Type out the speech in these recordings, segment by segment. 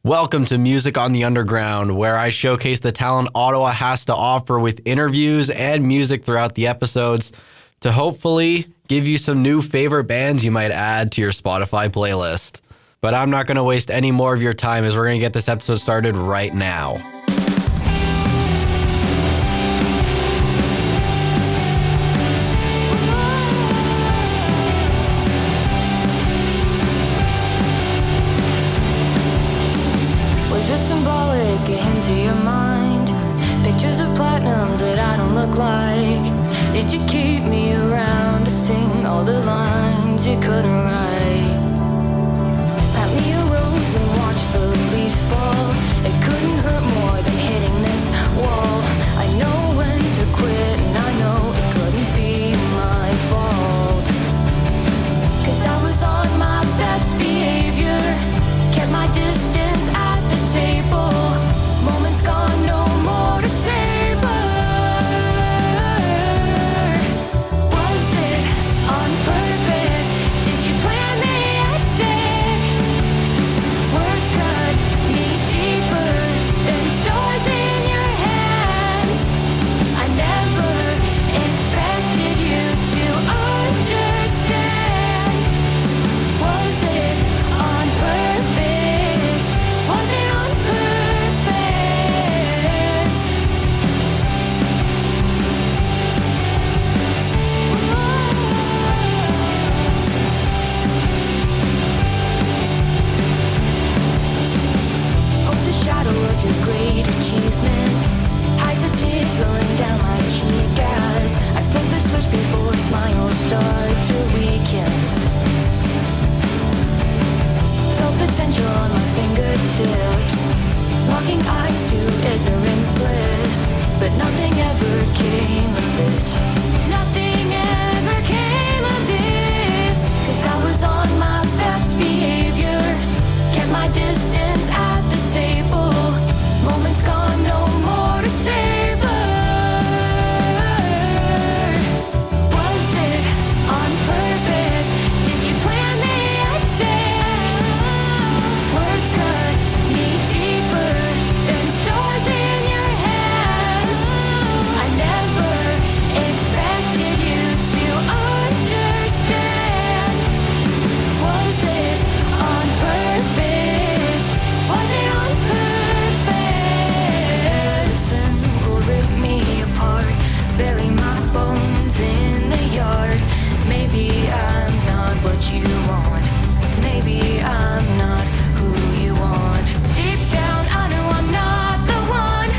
Welcome to Music on the Underground, where I showcase the talent Ottawa has to offer with interviews and music throughout the episodes to hopefully give you some new favorite bands you might add to your Spotify playlist. But I'm not going to waste any more of your time as we're going to get this episode started right now. Was it symbolic, a hint to your mind? Pictures of platinums that I don't look like. Did you keep me around to sing all the lines you couldn't write? Plant me a rose and watch the leaves fall. It couldn't hurt more than hitting this wall. I know when to quit and I know it couldn't be my fault. 'Cause I was on my best behavior, kept my distance at the table. Moments gone, no more to savor. Was it on purpose? Did you plan the attack? Words cut me deeper than stars in your hands. I never expected you to understand. Was it on purpose? Was it on purpose? Hope the shadow of your great achievement hides the tears rolling down my cheek as I flip the switch before smiles start to weaken. Felt potential on my fingertips, locking eyes to ignorant bliss. But nothing ever came of this. Nothing ever came of this. 'Cause I was on my best behavior, kept my distance at the table. Moments gone, no more to savor. Was it on purpose? Did you plan the attack? Words cut me deeper than stars in your hands. I never expected you to understand. Was it on purpose? Was it on purpose? And will rip me apart, bury my bones in the yard. Maybe I'm not what you want. Maybe I'm not who you want. Deep down, I know I'm not the one.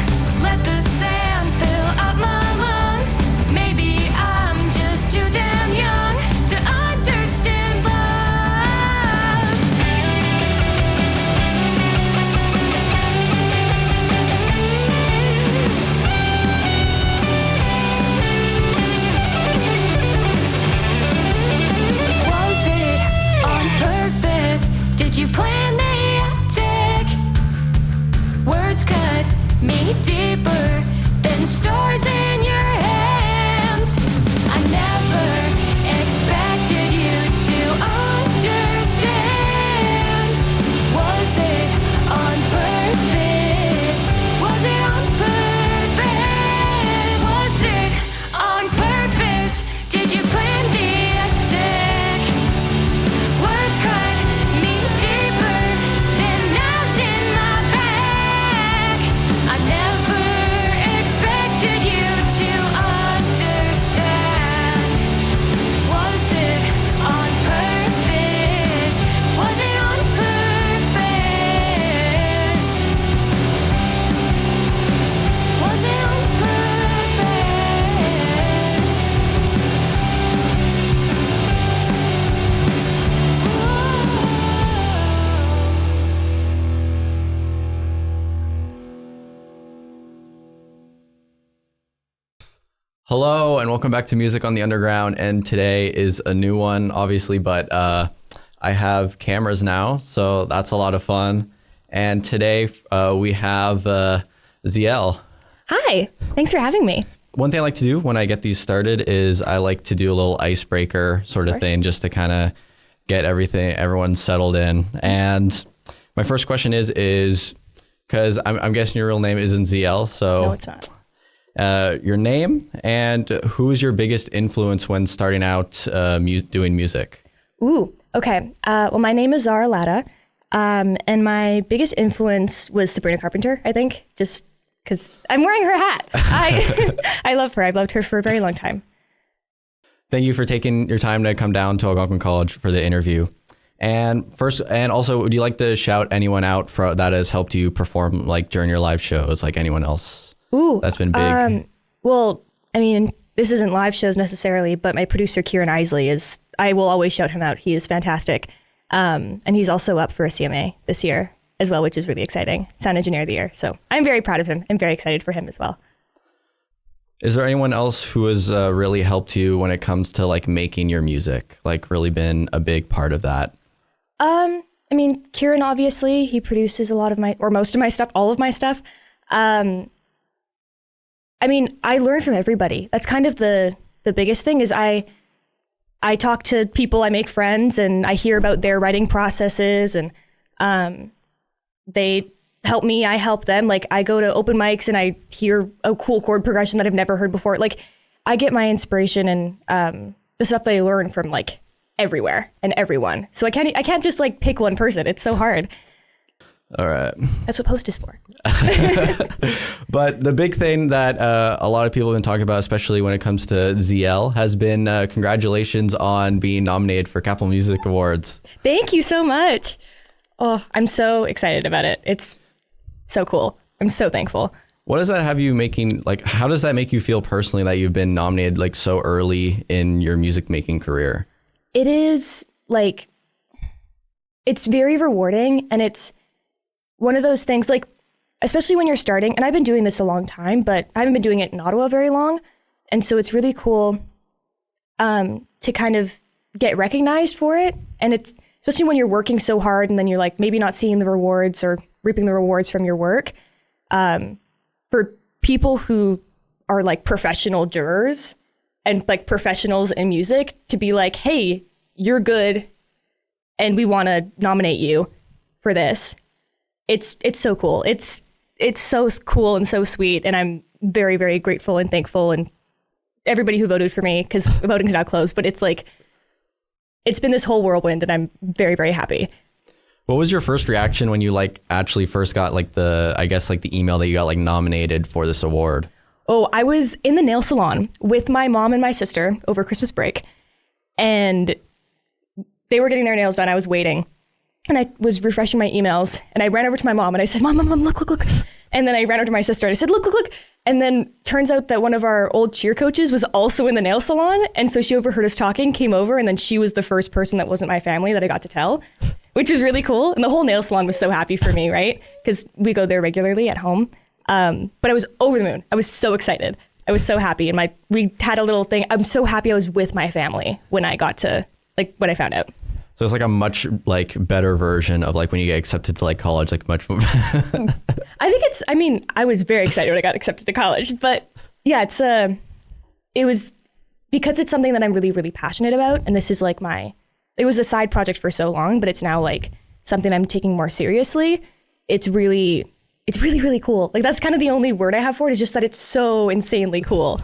Let the sand fill up my lungs. Maybe I'm just too damn young to understand love. Was it on purpose? Did you plan the attack? Words cut me deeper than stars in your hands. I never expected you to understand. Was it on purpose? Was it on purpose? Was it on purpose? Did you plan the attack? Words cut me deeper than knives in my back. I never expected you to understand. Was it on purpose? Was it on purpose? Was it on purpose? Hello and welcome back to Music on the Underground, and today is a new one obviously, but I have cameras now, so that's a lot of fun. And today we have Zeelle. Hi, thanks for having me. One thing I like to do when I get these started is I like to do a little icebreaker sort of thing just to kind of get everyone settled in. And My first question is because I'm guessing your real name isn't Zeelle, so No, it's not. Your name and who is your biggest influence when starting out doing music? Ooh, okay. Well, my name is Zara Latta, and my biggest influence was Sabrina Carpenter, I think, just because I'm wearing her hat. I love her. I've loved her for a very long time. Thank you for taking your time to come down to Algonquin College for the interview. And also, would you like to shout anyone out that has helped you perform like during your live shows, like anyone else? Ooh, that's been big. Well, I mean, this isn't live shows necessarily, but my producer Kieran Isley I will always shout him out. He is fantastic. And he's also up for a CMA this year as well, which is really exciting. Sound Engineer of the Year. So I'm very proud of him. I'm very excited for him as well. Is there anyone else who has really helped you when it comes to like making your music, like really been a big part of that? I mean, Kieran, obviously, he produces a lot of most of my stuff, all of my stuff. I mean, I learn from everybody. That's kind of the biggest thing is I talk to people, I make friends, and I hear about their writing processes, and they help me, I help them. Like, I go to open mics and I hear a cool chord progression that I've never heard before. Like, I get my inspiration and the stuff that I learn from like everywhere and everyone. So I can't just like pick one person. It's so hard. All right. That's what Post is for. But the big thing that a lot of people have been talking about, especially when it comes to Zeelle, has been congratulations on being nominated for Capital Music Awards. Thank you so much. Oh, I'm so excited about it. It's so cool. I'm so thankful. What does that have you making, like, how does that make you feel personally that you've been nominated like so early in your music making career? It is like, it's very rewarding, and it's one of those things, like, especially when you're starting, and I've been doing this a long time, but I haven't been doing it in Ottawa very long. And so it's really cool to kind of get recognized for it. And it's, especially when you're working so hard and then you're like maybe not seeing the rewards or reaping the rewards from your work. For people who are like professional jurors and like professionals in music to be like, hey, you're good and we want to nominate you for this. It's so cool. It's so cool and so sweet. And I'm very, very grateful and thankful, and everybody who voted for me, because voting's now closed, but it's like, it's been this whole whirlwind, and I'm very, very happy. What was your first reaction when you like actually first got like the email that you got like nominated for this award? Oh, I was in the nail salon with my mom and my sister over Christmas break, and they were getting their nails done. I was waiting, and I was refreshing my emails, and I ran over to my mom and I said, Mom, look. And then I ran over to my sister and I said, look. And then turns out that one of our old cheer coaches was also in the nail salon. And so she overheard us talking, came over, and then she was the first person that wasn't my family that I got to tell, which was really cool. And the whole nail salon was so happy for me, right? Because we go there regularly at home. But I was over the moon. I was so excited. I was so happy. And we had a little thing. I'm so happy I was with my family when I got to, like, when I found out. So it's like a much like better version of like when you get accepted to like college, like much more. I was very excited when I got accepted to college, but yeah, it was because it's something that I'm really, really passionate about. And this is like it was a side project for so long, but it's now like something I'm taking more seriously. It's really, really cool. Like, that's kind of the only word I have for it, is just that it's so insanely cool.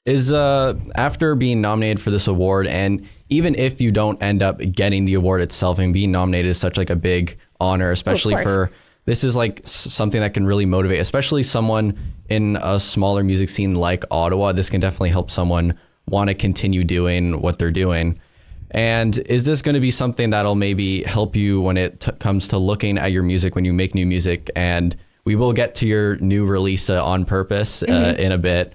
Is after being nominated for this award, and even if you don't end up getting the award itself, and being nominated is such like a big honor, especially for, this is like something that can really motivate, especially someone in a smaller music scene like Ottawa. This can definitely help someone want to continue doing what they're doing. And is this going to be something that'll maybe help you when it comes to looking at your music, when you make new music? And we will get to your new release On Purpose in a bit.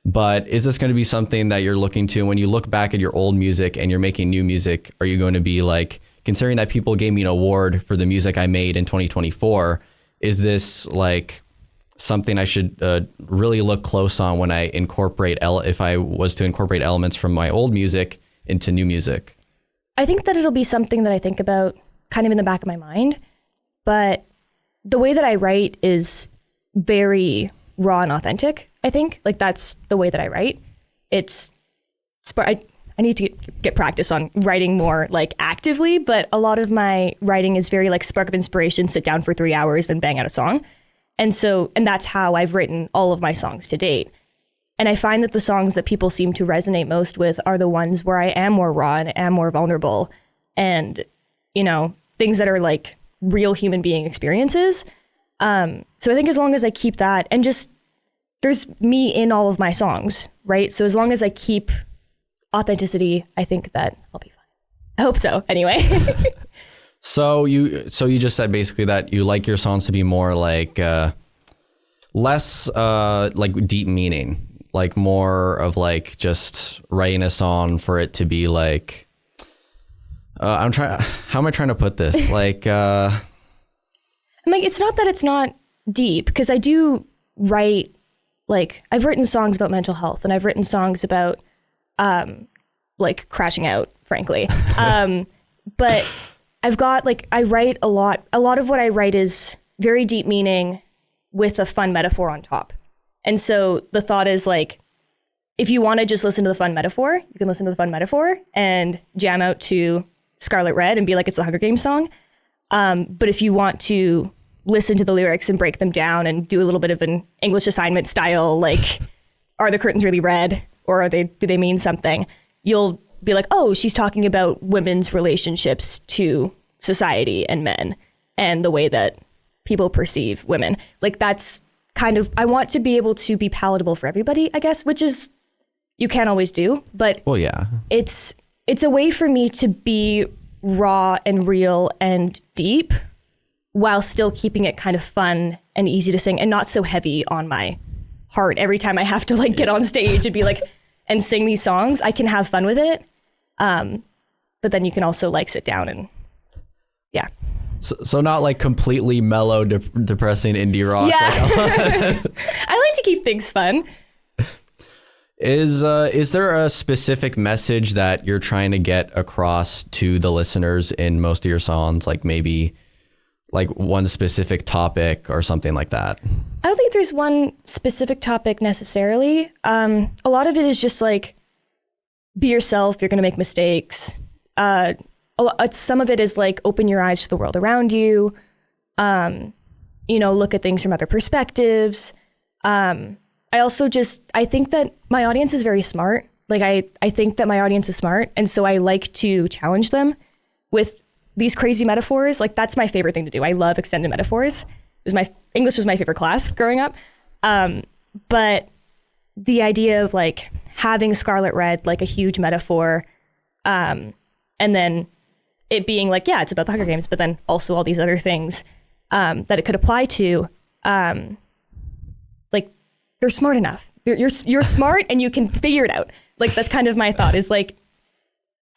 But is this going to be something that you're looking to when you look back at your old music and you're making new music? Are you going to be like, considering that people gave me an award for the music I made in 2024, is this like something I should really look close on when I incorporate, if I was to incorporate elements from my old music into new music? I think that it'll be something that I think about kind of in the back of my mind, but the way that I write is very raw and authentic. I think like that's the way that I write. I I need to get practice on writing more like actively, but a lot of my writing is very like spark of inspiration, sit down for 3 hours and bang out a song. And that's how I've written all of my songs to date. And I find that the songs that people seem to resonate most with are the ones where I am more raw and am more vulnerable and, things that are like real human being experiences. So I think as long as I keep that and just there's me in all of my songs, right? So as long as I keep authenticity, I think that I'll be fine. I hope so anyway. So you just said basically that you like your songs to be more like less like deep meaning, like more of like just writing a song for it to be like how am I trying to put this? Like I'm like, it's not that it's not deep, because I do write, like I've written songs about mental health and I've written songs about like crashing out, frankly. But I've got like, I write a lot of what I write is very deep meaning with a fun metaphor on top. And so the thought is like, if you want to just listen to the fun metaphor, you can listen to the fun metaphor and jam out to Scarlett Red and be like, it's the Hunger Games song. But if you want to listen to the lyrics and break them down and do a little bit of an English assignment style, like, are the curtains really red or do they mean something? You'll be like, oh, she's talking about women's relationships to society and men and the way that people perceive women. Like that's kind of, I want to be able to be palatable for everybody, I guess, which is, you can't always do, but well, yeah, it's a way for me to be raw and real and deep while still keeping it kind of fun and easy to sing and not so heavy on my heart every time I have to like get on stage and be like, and sing these songs. I can have fun with it. But then you can also like sit down and yeah. So not like completely mellow, depressing indie rock. Yeah. I like to keep things fun. Is there a specific message that you're trying to get across to the listeners in most of your songs? Like maybe like one specific topic or something like that? I don't think there's one specific topic necessarily. A lot of it is just like, be yourself, you're going to make mistakes. Some of it is like, open your eyes to the world around you. Look at things from other perspectives. I think that my audience is very smart. Like I think that my audience is smart. And so I like to challenge them with these crazy metaphors. Like that's my favorite thing to do. I love extended metaphors. English was my favorite class growing up. But the idea of like having Scarlett Red, like a huge metaphor, and then it being like, yeah, it's about the Hunger Games, but then also all these other things that it could apply to, like they're smart enough. You're smart and you can figure it out. Like that's kind of my thought is like,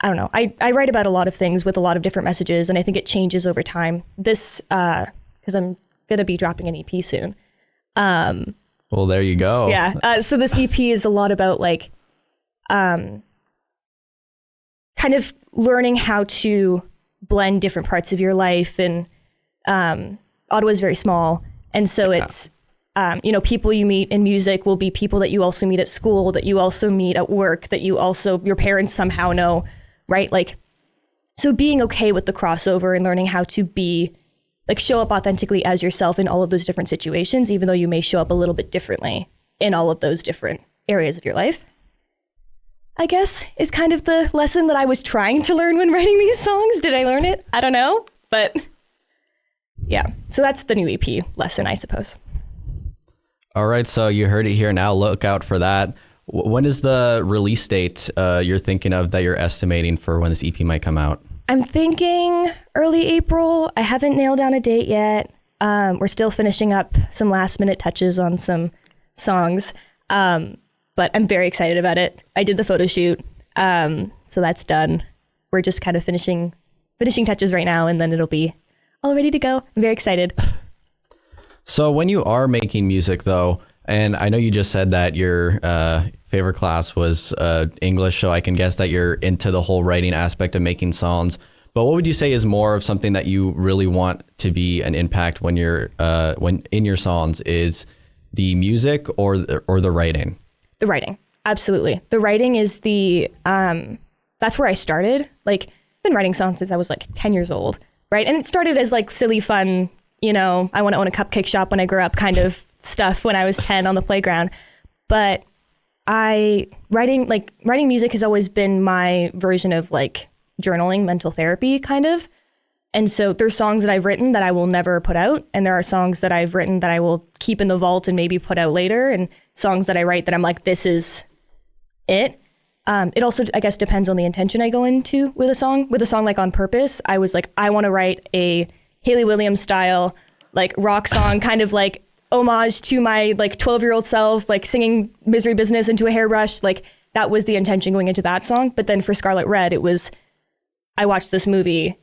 I don't know. I write about a lot of things with a lot of different messages, and I think it changes over time. This, because I'm going to be dropping an EP soon. Well, there you go. Yeah. So this EP is a lot about like, kind of learning how to blend different parts of your life. And Ottawa is very small. And so it's, people you meet in music will be people that you also meet at school, that you also meet at work, that your parents somehow know, right? Like, so being okay with the crossover and learning how to be, like, show up authentically as yourself in all of those different situations, even though you may show up a little bit differently in all of those different areas of your life, I guess, is kind of the lesson that I was trying to learn when writing these songs. Did I learn it? I don't know, but yeah. So that's the new EP lesson, I suppose. All right, so you heard it here now. Look out for that. When is the release date you're thinking of that you're estimating for when this EP might come out? I'm thinking early April. I haven't nailed down a date yet. We're still finishing up some last minute touches on some songs, but I'm very excited about it. I did the photo shoot, so that's done. We're just kind of finishing touches right now, and then it'll be all ready to go. I'm very excited. So when you are making music, though, and I know you just said that your favorite class was English, so I can guess that you're into the whole writing aspect of making songs. But what would you say is more of something that you really want to be an impact when you're when in your songs? Is the music or the writing? The writing, absolutely. The writing is the that's where I started. Like, I've been writing songs since I was like 10 years old, right? And it started as like silly fun, you know, I want to own a cupcake shop when I grow up kind of stuff when I was 10 on the playground. But writing music has always been my version of like journaling, mental therapy kind of. And so there's songs that I've written that I will never put out. And there are songs that I've written that I will keep in the vault and maybe put out later. And songs that I write that I'm like, this is it. It also, I guess, depends on the intention I go into with a song. With a song like On Purpose, I was like, I want to write a Hayley Williams style, like rock song, kind of like homage to my like 12-year-old self, like singing Misery Business into a hairbrush. Like that was the intention going into that song. But then for Scarlett Red, it was, I watched this movie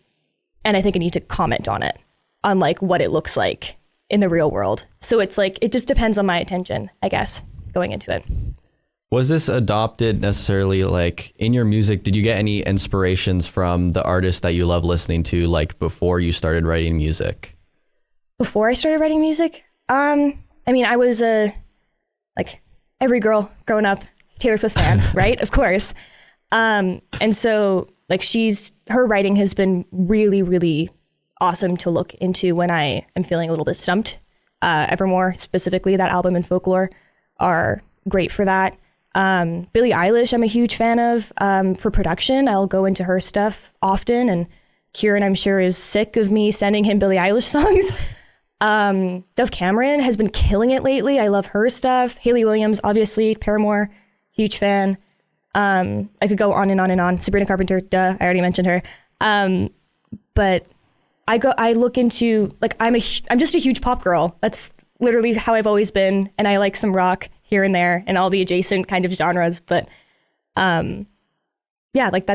and I think I need to comment on it, on like what it looks like in the real world. So it's like, it just depends on my attention, I guess, going into it. Was this adopted necessarily like in your music? Did you get any inspirations from the artists that you love listening to, like before you started writing music? Before I started writing music? I mean, I was like every girl growing up, Taylor Swift fan, right? Of course. And so like her writing has been really, really awesome to look into when I am feeling a little bit stumped. Evermore, specifically that album and Folklore, are great for that. Billie Eilish, I'm a huge fan of. For production, I'll go into her stuff often, and Kieran, I'm sure, is sick of me sending him Billie Eilish songs. Dove Cameron has been killing it lately. I love her stuff. Hayley Williams, obviously, Paramore, huge fan. I could go on and on and on. Sabrina Carpenter, duh, I already mentioned her. But I look into, like, I'm just a huge pop girl. That's literally how I've always been. And I like some rock here and there and all the adjacent kind of genres. But yeah, like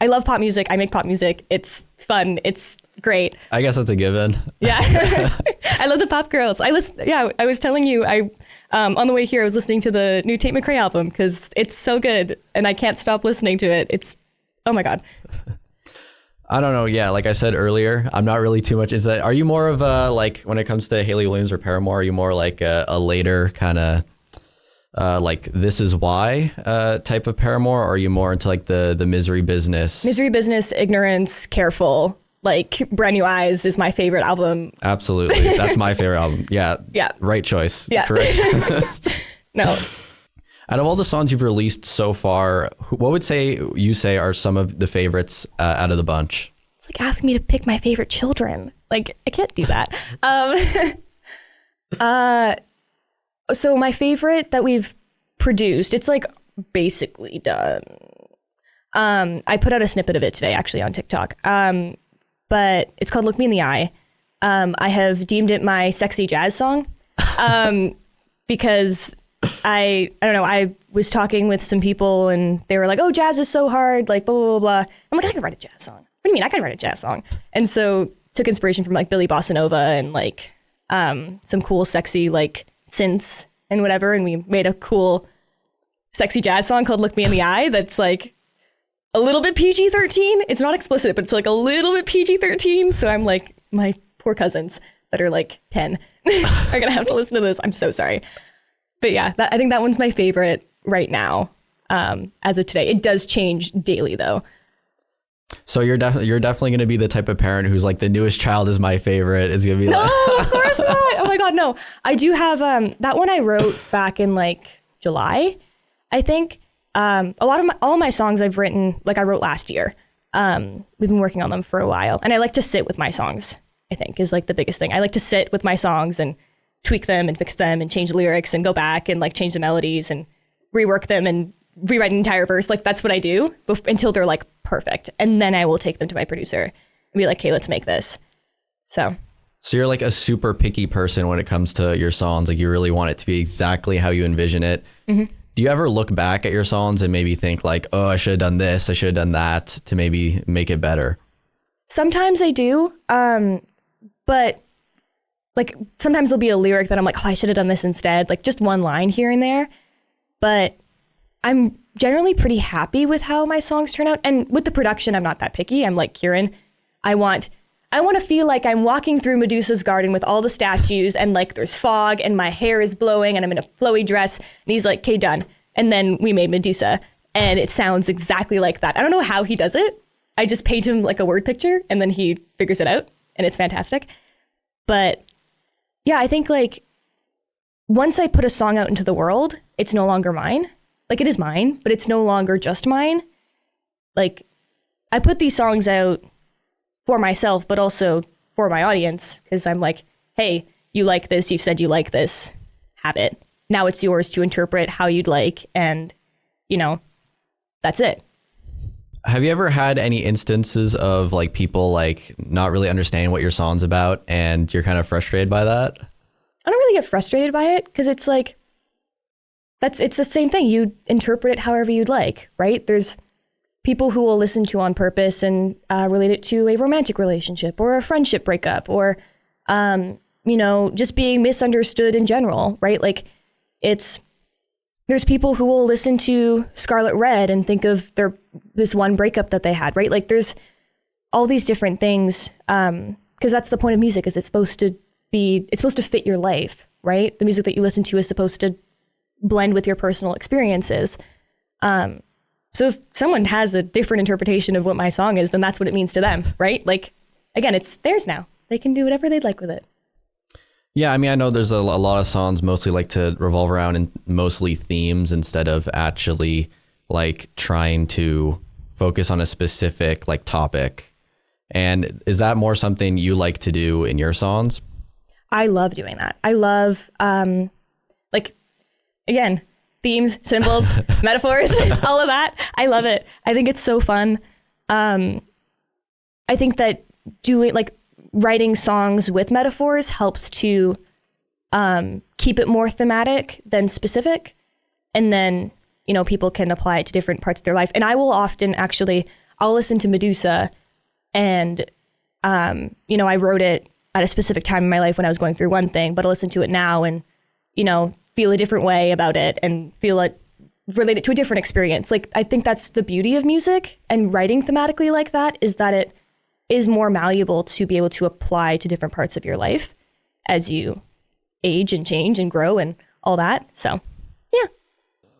I love pop music. I make pop music. It's fun. It's great. I guess that's a given. Yeah. I love the pop girls. I was telling you, on the way here, I was listening to the new Tate McRae album because it's so good and I can't stop listening to it. It's, oh my God. I don't know. Yeah, like I said earlier, I'm not really too much. Are you more of a, like, when it comes to Hayley Williams or Paramore, are you more like a later kind of like This Is Why type of Paramore, or are you more into like the Misery Business? Misery Business, Ignorance, Careful, like Brand New Eyes is my favorite album. Absolutely. That's my favorite album. Yeah. Yeah. Right choice. Yeah. Correct. No. Out of all the songs you've released so far, what would you say are some of the favorites out of the bunch? It's like asking me to pick my favorite children. Like, I can't do that. So my favorite that we've produced, it's like basically done. I put out a snippet of it today, actually, on TikTok. But it's called Look Me in the Eye. I have deemed it my sexy jazz song because I don't know, I was talking with some people and they were like, oh, jazz is so hard, like blah, blah, blah, blah. I'm like, I can write a jazz song. What do you mean? I can write a jazz song. And so took inspiration from like Billy Bossa Nova and like some cool, sexy like synths and whatever. And we made a cool, sexy jazz song called Look Me in the Eye that's like a little bit PG-13. It's not explicit, but it's like a little bit PG-13. So I'm like, my poor cousins that are like 10 are going to have to listen to this. I'm so sorry. But yeah, I think that one's my favorite right now, as of today. It does change daily, though. So you're definitely going to be the type of parent who's like, the newest child is my favorite. Is going to be no, like, of course not. Oh my God, no. I do have that one I wrote back in like July, I think. All my songs I've written, like I wrote last year. We've been working on them for a while, and I like to sit with my songs, I think, is like the biggest thing. I like to sit with my songs and tweak them and fix them and change the lyrics and go back and like change the melodies and rework them and rewrite an entire verse. Like that's what I do until they're like perfect. And then I will take them to my producer and be like, hey, let's make this. So you're like a super picky person when it comes to your songs. Like you really want it to be exactly how you envision it. Mm-hmm. Do you ever look back at your songs and maybe think like, oh, I should have done this, I should have done that to maybe make it better? Sometimes I do. But like sometimes there'll be a lyric that I'm like, oh, I should have done this instead. Like just one line here and there. But I'm generally pretty happy with how my songs turn out. And with the production, I'm not that picky. I'm like, Kieran, I want to feel like I'm walking through Medusa's garden with all the statues and like there's fog and my hair is blowing and I'm in a flowy dress. And he's like, okay, done. And then we made Medusa. And it sounds exactly like that. I don't know how he does it. I just paint him like a word picture and then he figures it out and it's fantastic. But yeah, I think like once I put a song out into the world, it's no longer mine. Like it is mine, but it's no longer just mine. Like I put these songs out for myself, but also for my audience because I'm like, hey, you like this, you said you like this, have it. Now it's yours to interpret how you'd like, and that's it. Have you ever had any instances of like people like not really understanding what your song's about and you're kind of frustrated by that? I don't really get frustrated by it because it's like, it's the same thing. You interpret it however you'd like, right? There's people who will listen to On Purpose and relate it to a romantic relationship or a friendship breakup or, just being misunderstood in general, right? Like there's people who will listen to Scarlett Red and think of this one breakup that they had, right? Like there's all these different things because that's the point of music is it's supposed to fit your life, right? The music that you listen to is supposed to blend with your personal experiences. So if someone has a different interpretation of what my song is, then that's what it means to them, right? Like, again, it's theirs now. They can do whatever they'd like with it. Yeah, I mean, I know there's a lot of songs mostly like to revolve around and mostly themes instead of actually like trying to focus on a specific like topic. And is that more something you like to do in your songs? I love doing that. I love, again, themes, symbols, metaphors, all of that. I love it. I think it's so fun. I think that writing songs with metaphors helps to keep it more thematic than specific. And then, people can apply it to different parts of their life. And I will often I'll listen to Medusa and, I wrote it at a specific time in my life when I was going through one thing, but I'll listen to it now and, feel a different way about it and feel it related to a different experience. Like, I think that's the beauty of music and writing thematically like that is that it is more malleable to be able to apply to different parts of your life as you age and change and grow and all that. So, yeah.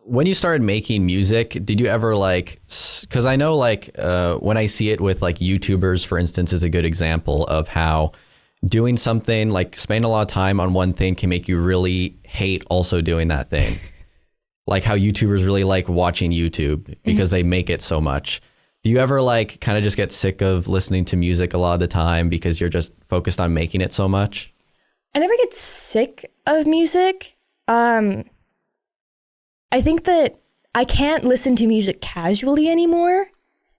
When you started making music, did you ever because I know when I see it with like YouTubers, for instance, is a good example of how doing something like spending a lot of time on one thing can make you really hate also doing that thing. Like how YouTubers really like watching YouTube because they make it so much. Do you ever kind of just get sick of listening to music a lot of the time because you're just focused on making it so much? I never get sick of music. I think that I can't listen to music casually anymore.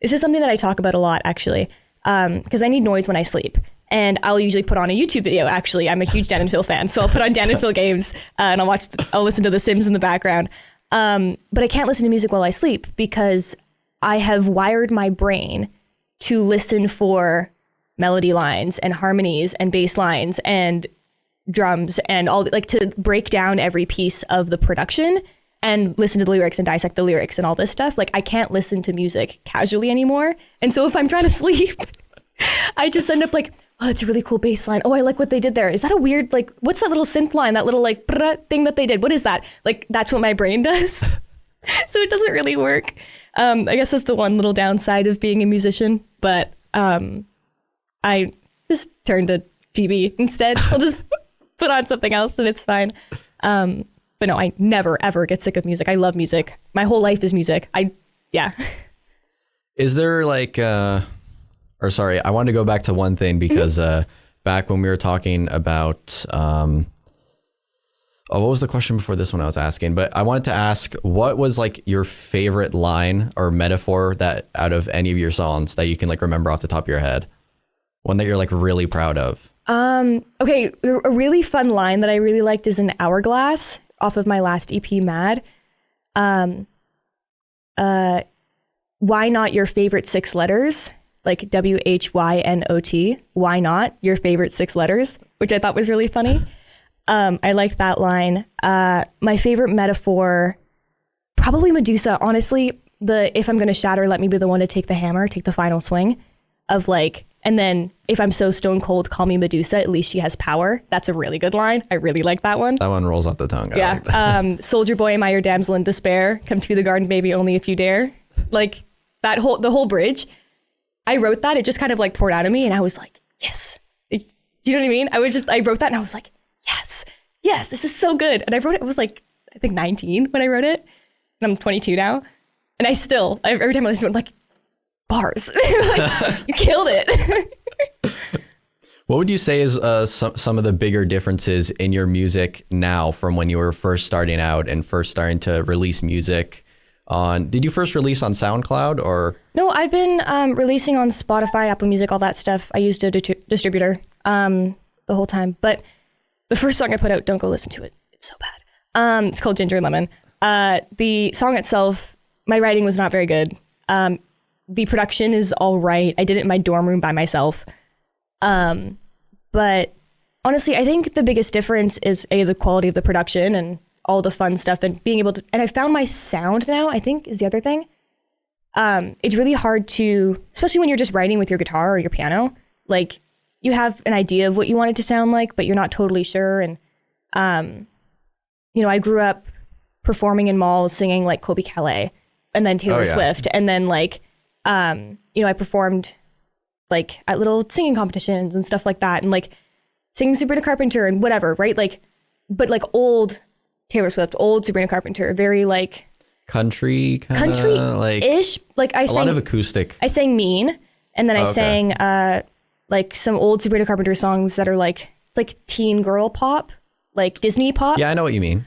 This is something that I talk about a lot, actually, because I need noise when I sleep. And I'll usually put on a YouTube video, actually. I'm a huge Dan and Phil fan, so I'll put on Dan and Phil games and I'll listen to The Sims in the background. But I can't listen to music while I sleep because I have wired my brain to listen for melody lines and harmonies and bass lines and drums and all, to break down every piece of the production and listen to the lyrics and dissect the lyrics and all this stuff. I can't listen to music casually anymore. And so if I'm trying to sleep, I just end up oh, that's a really cool bass line. Oh, I like what they did there. Is that a weird, what's that little synth line, that little thing that they did? What is that? That's what my brain does. So it doesn't really work. I guess that's the one little downside of being a musician, but I just turn to TV instead. I'll just put on something else and it's fine. But no, I never, ever get sick of music. I love music. My whole life is music. Yeah. Is there I wanted to go back to one thing because back when we were talking about, what was the question before this one I was asking? But I wanted to ask, what was your favorite line or metaphor that out of any of your songs that you can remember off the top of your head? One that you're really proud of? Okay, a really fun line that I really liked is an Hourglass off of my last EP, Mad. Why not your favorite 6 letters? WHYNOT. Why not your favorite 6 letters? Which I thought was really funny. I like that line. My favorite metaphor, probably Medusa. Honestly, if I'm going to shatter, let me be the one to take the hammer, take the final swing of And then if I'm so stone cold, call me Medusa, at least she has power. That's a really good line. I really like that one. That one rolls off the tongue. Yeah. Soldier boy, am I your damsel in despair? Come to the garden, baby, only if you dare. Like the whole bridge. I wrote that. It just kind of like poured out of me. And I was like, yes. Do you know what I mean? I wrote that and I was like, yes, this is so good. And I wrote it, was like, I think 19 when I wrote it. And I'm 22 now. And every time I listen to it, I'm like, bars. Like, you killed it. What would you say is some of the bigger differences in your music now from when you were first starting out and first starting to release music did you first release on SoundCloud or? No, I've been releasing on Spotify, Apple Music, all that stuff. I used a distributor the whole time. But the first song I put out, don't go listen to it. It's so bad. It's called Ginger and Lemon. The song itself, my writing was not very good. The production is all right. I did it in my dorm room by myself. But honestly, I think the biggest difference is the quality of the production and all the fun stuff and being able to, and I found my sound now, I think is the other thing. It's really hard to, especially when you're just writing with your guitar or your piano, like you have an idea of what you want it to sound like, but you're not totally sure. And, I grew up performing in malls, singing like Colby Calais and then Taylor Swift. And then like, I performed like at little singing competitions and stuff like that. And like singing Sabrina Carpenter and whatever, right? Like, but like old Taylor Swift, old Sabrina Carpenter, very like country-ish. Like I sang a lot of acoustic. I sang Mean, and then I sang like some old Sabrina Carpenter songs that are like teen girl pop, like Disney pop. Yeah, I know what you mean.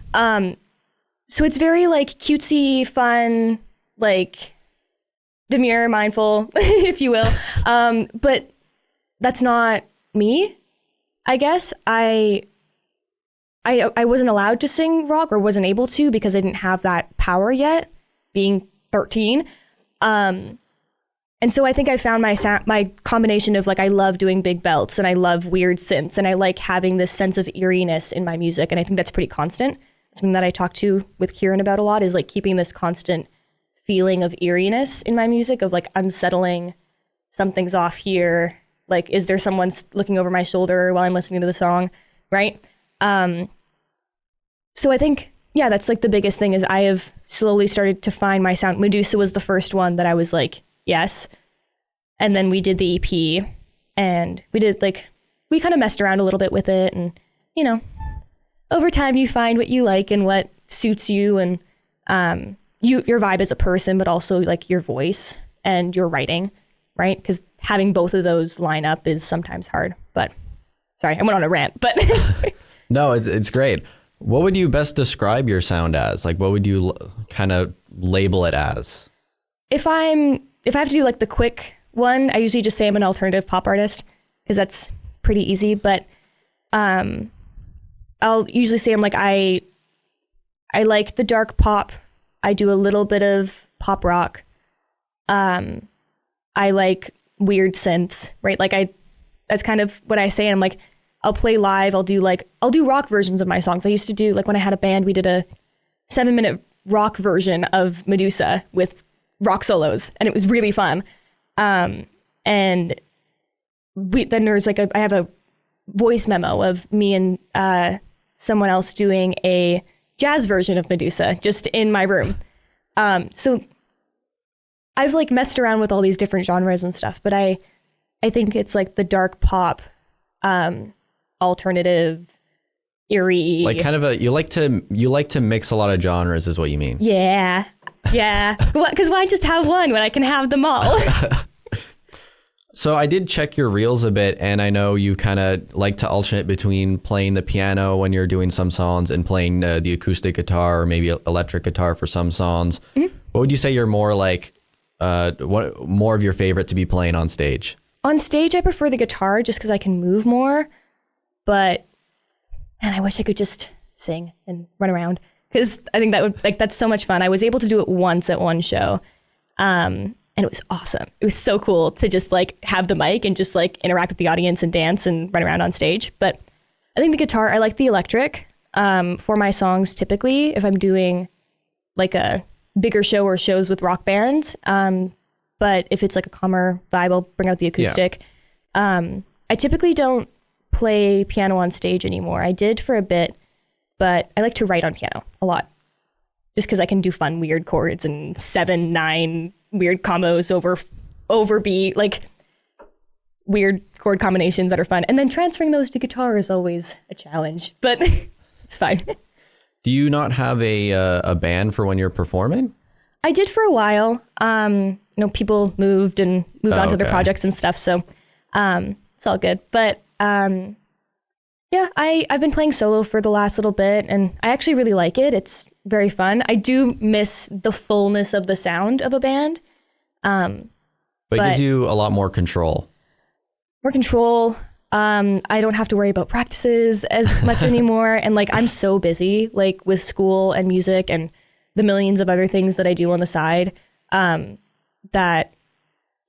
So it's very like cutesy, fun, like demure, mindful, if you will. But that's not me, I guess. I wasn't allowed to sing rock or wasn't able to because I didn't have that power yet, being 13. And so I think I found my combination of like, I love doing big belts and I love weird synths and I like having this sense of eeriness in my music. And I think that's pretty constant. Something that I talk to with Kieran about a lot is like keeping this constant feeling of eeriness in my music, of like unsettling, something's off here. Like, is there someone looking over my shoulder while I'm listening to the song? Right. So I think, yeah, that's like the biggest thing is I have slowly started to find my sound. Medusa was the first one that I was like, yes. And then we did the EP and we kind of messed around a little bit with it. And, over time you find what you like and what suits you and your vibe as a person, but also like your voice and your writing, right? Because having both of those line up is sometimes hard. But sorry, I went on a rant, but no, it's great. What would you best describe your sound as? Like, what would you kind of label it as? If I have to do like the quick one, I usually just say I'm an alternative pop artist because that's pretty easy. But I'll usually say I'm like, I like the dark pop. I do a little bit of pop rock. I like weird synths, right? Like that's kind of what I say. And I'm like, I'll play live. I'll do rock versions of my songs. I used to do, like when I had a band, we did a 7-minute rock version of Medusa with rock solos, and it was really fun. And then there's like I have a voice memo of me and someone else doing a jazz version of Medusa just in my room. So I've like messed around with all these different genres and stuff, but I think it's like the dark pop, alternative, eerie, like kind of you like to mix a lot of genres is what you mean. Yeah because why just have one when I can have them all? So I did check your reels a bit, and I know you kind of like to alternate between playing the piano when you're doing some songs and playing the acoustic guitar or maybe electric guitar for some songs. Mm-hmm. What would you say you're more like what more of your favorite to be playing on stage? On stage I prefer the guitar just because I can move more. But man, I wish I could just sing and run around because I think that's so much fun. I was able to do it once at one show, and it was awesome. It was so cool to just like have the mic and just like interact with the audience and dance and run around on stage. But I think the guitar, I like the electric for my songs. Typically, if I'm doing like a bigger show or shows with rock bands, but if it's like a calmer vibe, I'll bring out the acoustic. I typically don't play piano on stage anymore. I did for a bit, but I like to write on piano a lot. Just because I can do fun, weird chords and 7/9 weird combos over beat, like weird chord combinations that are fun. And then transferring those to guitar is always a challenge, but it's fine. Do you not have a band for when you're performing? I did for a while. People moved on to other projects and stuff, so it's all good. But I've been playing solo for the last little bit, and I actually really like it. It's very fun. I do miss the fullness of the sound of a band. But it gives you a lot more control. More control. I don't have to worry about practices as much anymore. And like, I'm so busy, like with school and music and the millions of other things that I do on the side, that,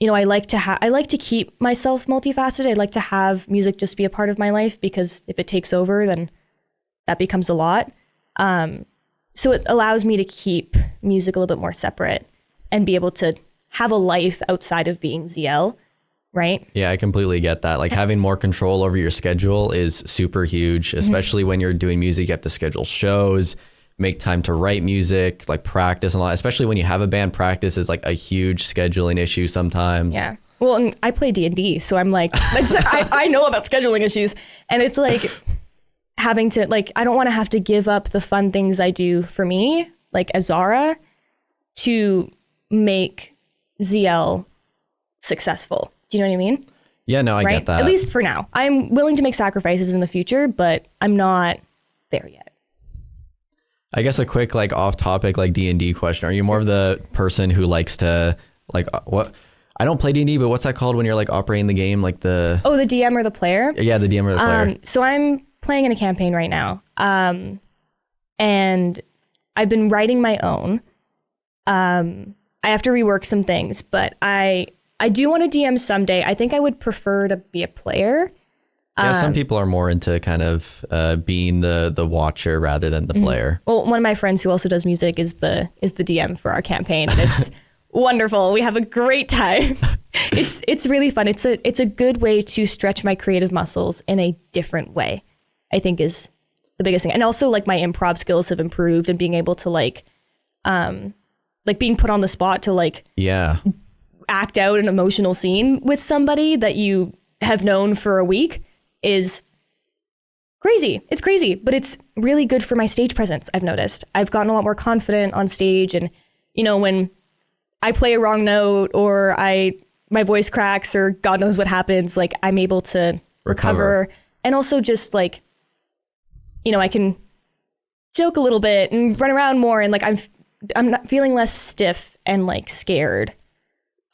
I like to keep myself multifaceted. I'd like to have music just be a part of my life, because if it takes over, then that becomes a lot. So it allows me to keep music a little bit more separate and be able to have a life outside of being Zeelle, right? Yeah, I completely get that. Like having more control over your schedule is super huge, especially when you're doing music. You have to schedule shows, make time to write music, like practice and a lot, especially when you have a band. Practice is like a huge scheduling issue sometimes. Yeah. Well, and I play D&D, so I'm like, I know about scheduling issues, and it's like having to, like, I don't want to have to give up the fun things I do for me, like Azara, to make Zeelle successful. Do you know what I mean? Yeah, no, I get that. At least for now. I'm willing to make sacrifices in the future, but I'm not there yet. I guess a quick, like, off topic, like D&D question. Are you more of the person who likes to, like, what? I don't play D&D, but what's that called when you're like operating the game? Like the... Oh, the DM or the player? Yeah, the DM or the player. So I'm playing in a campaign right now. And I've been writing my own. I have to rework some things, but I do want to DM someday. I think I would prefer to be a player. Yeah, some people are more into kind of being the watcher rather than the player. Well, one of my friends who also does music is the DM for our campaign, and it's wonderful. We have a great time. It's really fun. It's a good way to stretch my creative muscles in a different way, I think, is the biggest thing. And also, like, my improv skills have improved, and being able to like being put on the spot to act out an emotional scene with somebody that you have known for a week is crazy. It's crazy, but it's really good for my stage presence. I've noticed I've gotten a lot more confident on stage, and when I play a wrong note or my voice cracks or God knows what happens, like, I'm able to recover. And also just like, I can joke a little bit and run around more, and like I'm not feeling less stiff and like scared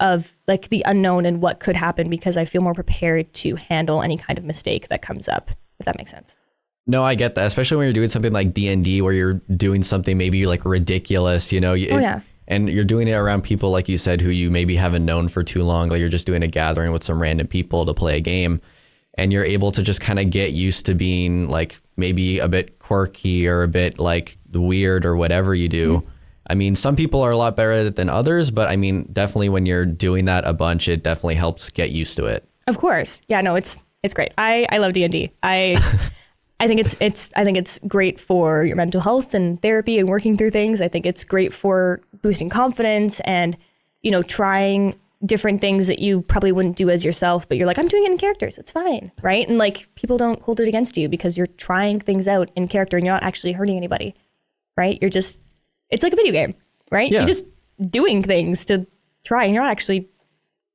of like the unknown and what could happen, because I feel more prepared to handle any kind of mistake that comes up, if that makes sense. No, I get that, especially when you're doing something like D&D where you're doing something maybe like ridiculous, and you're doing it around people, like you said, who you maybe haven't known for too long. Like, you're just doing a gathering with some random people to play a game, and you're able to just kind of get used to being like maybe a bit quirky or a bit like weird or whatever you do. Mm-hmm. I mean, some people are a lot better at it than others, but I mean, definitely when you're doing that a bunch, it definitely helps get used to it. Of course. Yeah, no, it's great. I love D&D. I think it's great for your mental health and therapy and working through things. I think it's great for boosting confidence and, trying different things that you probably wouldn't do as yourself, but you're like, I'm doing it in character, so it's fine, right? And like, people don't hold it against you because you're trying things out in character and you're not actually hurting anybody, right? It's like a video game, right? Yeah. You're just doing things to try, and you're not actually,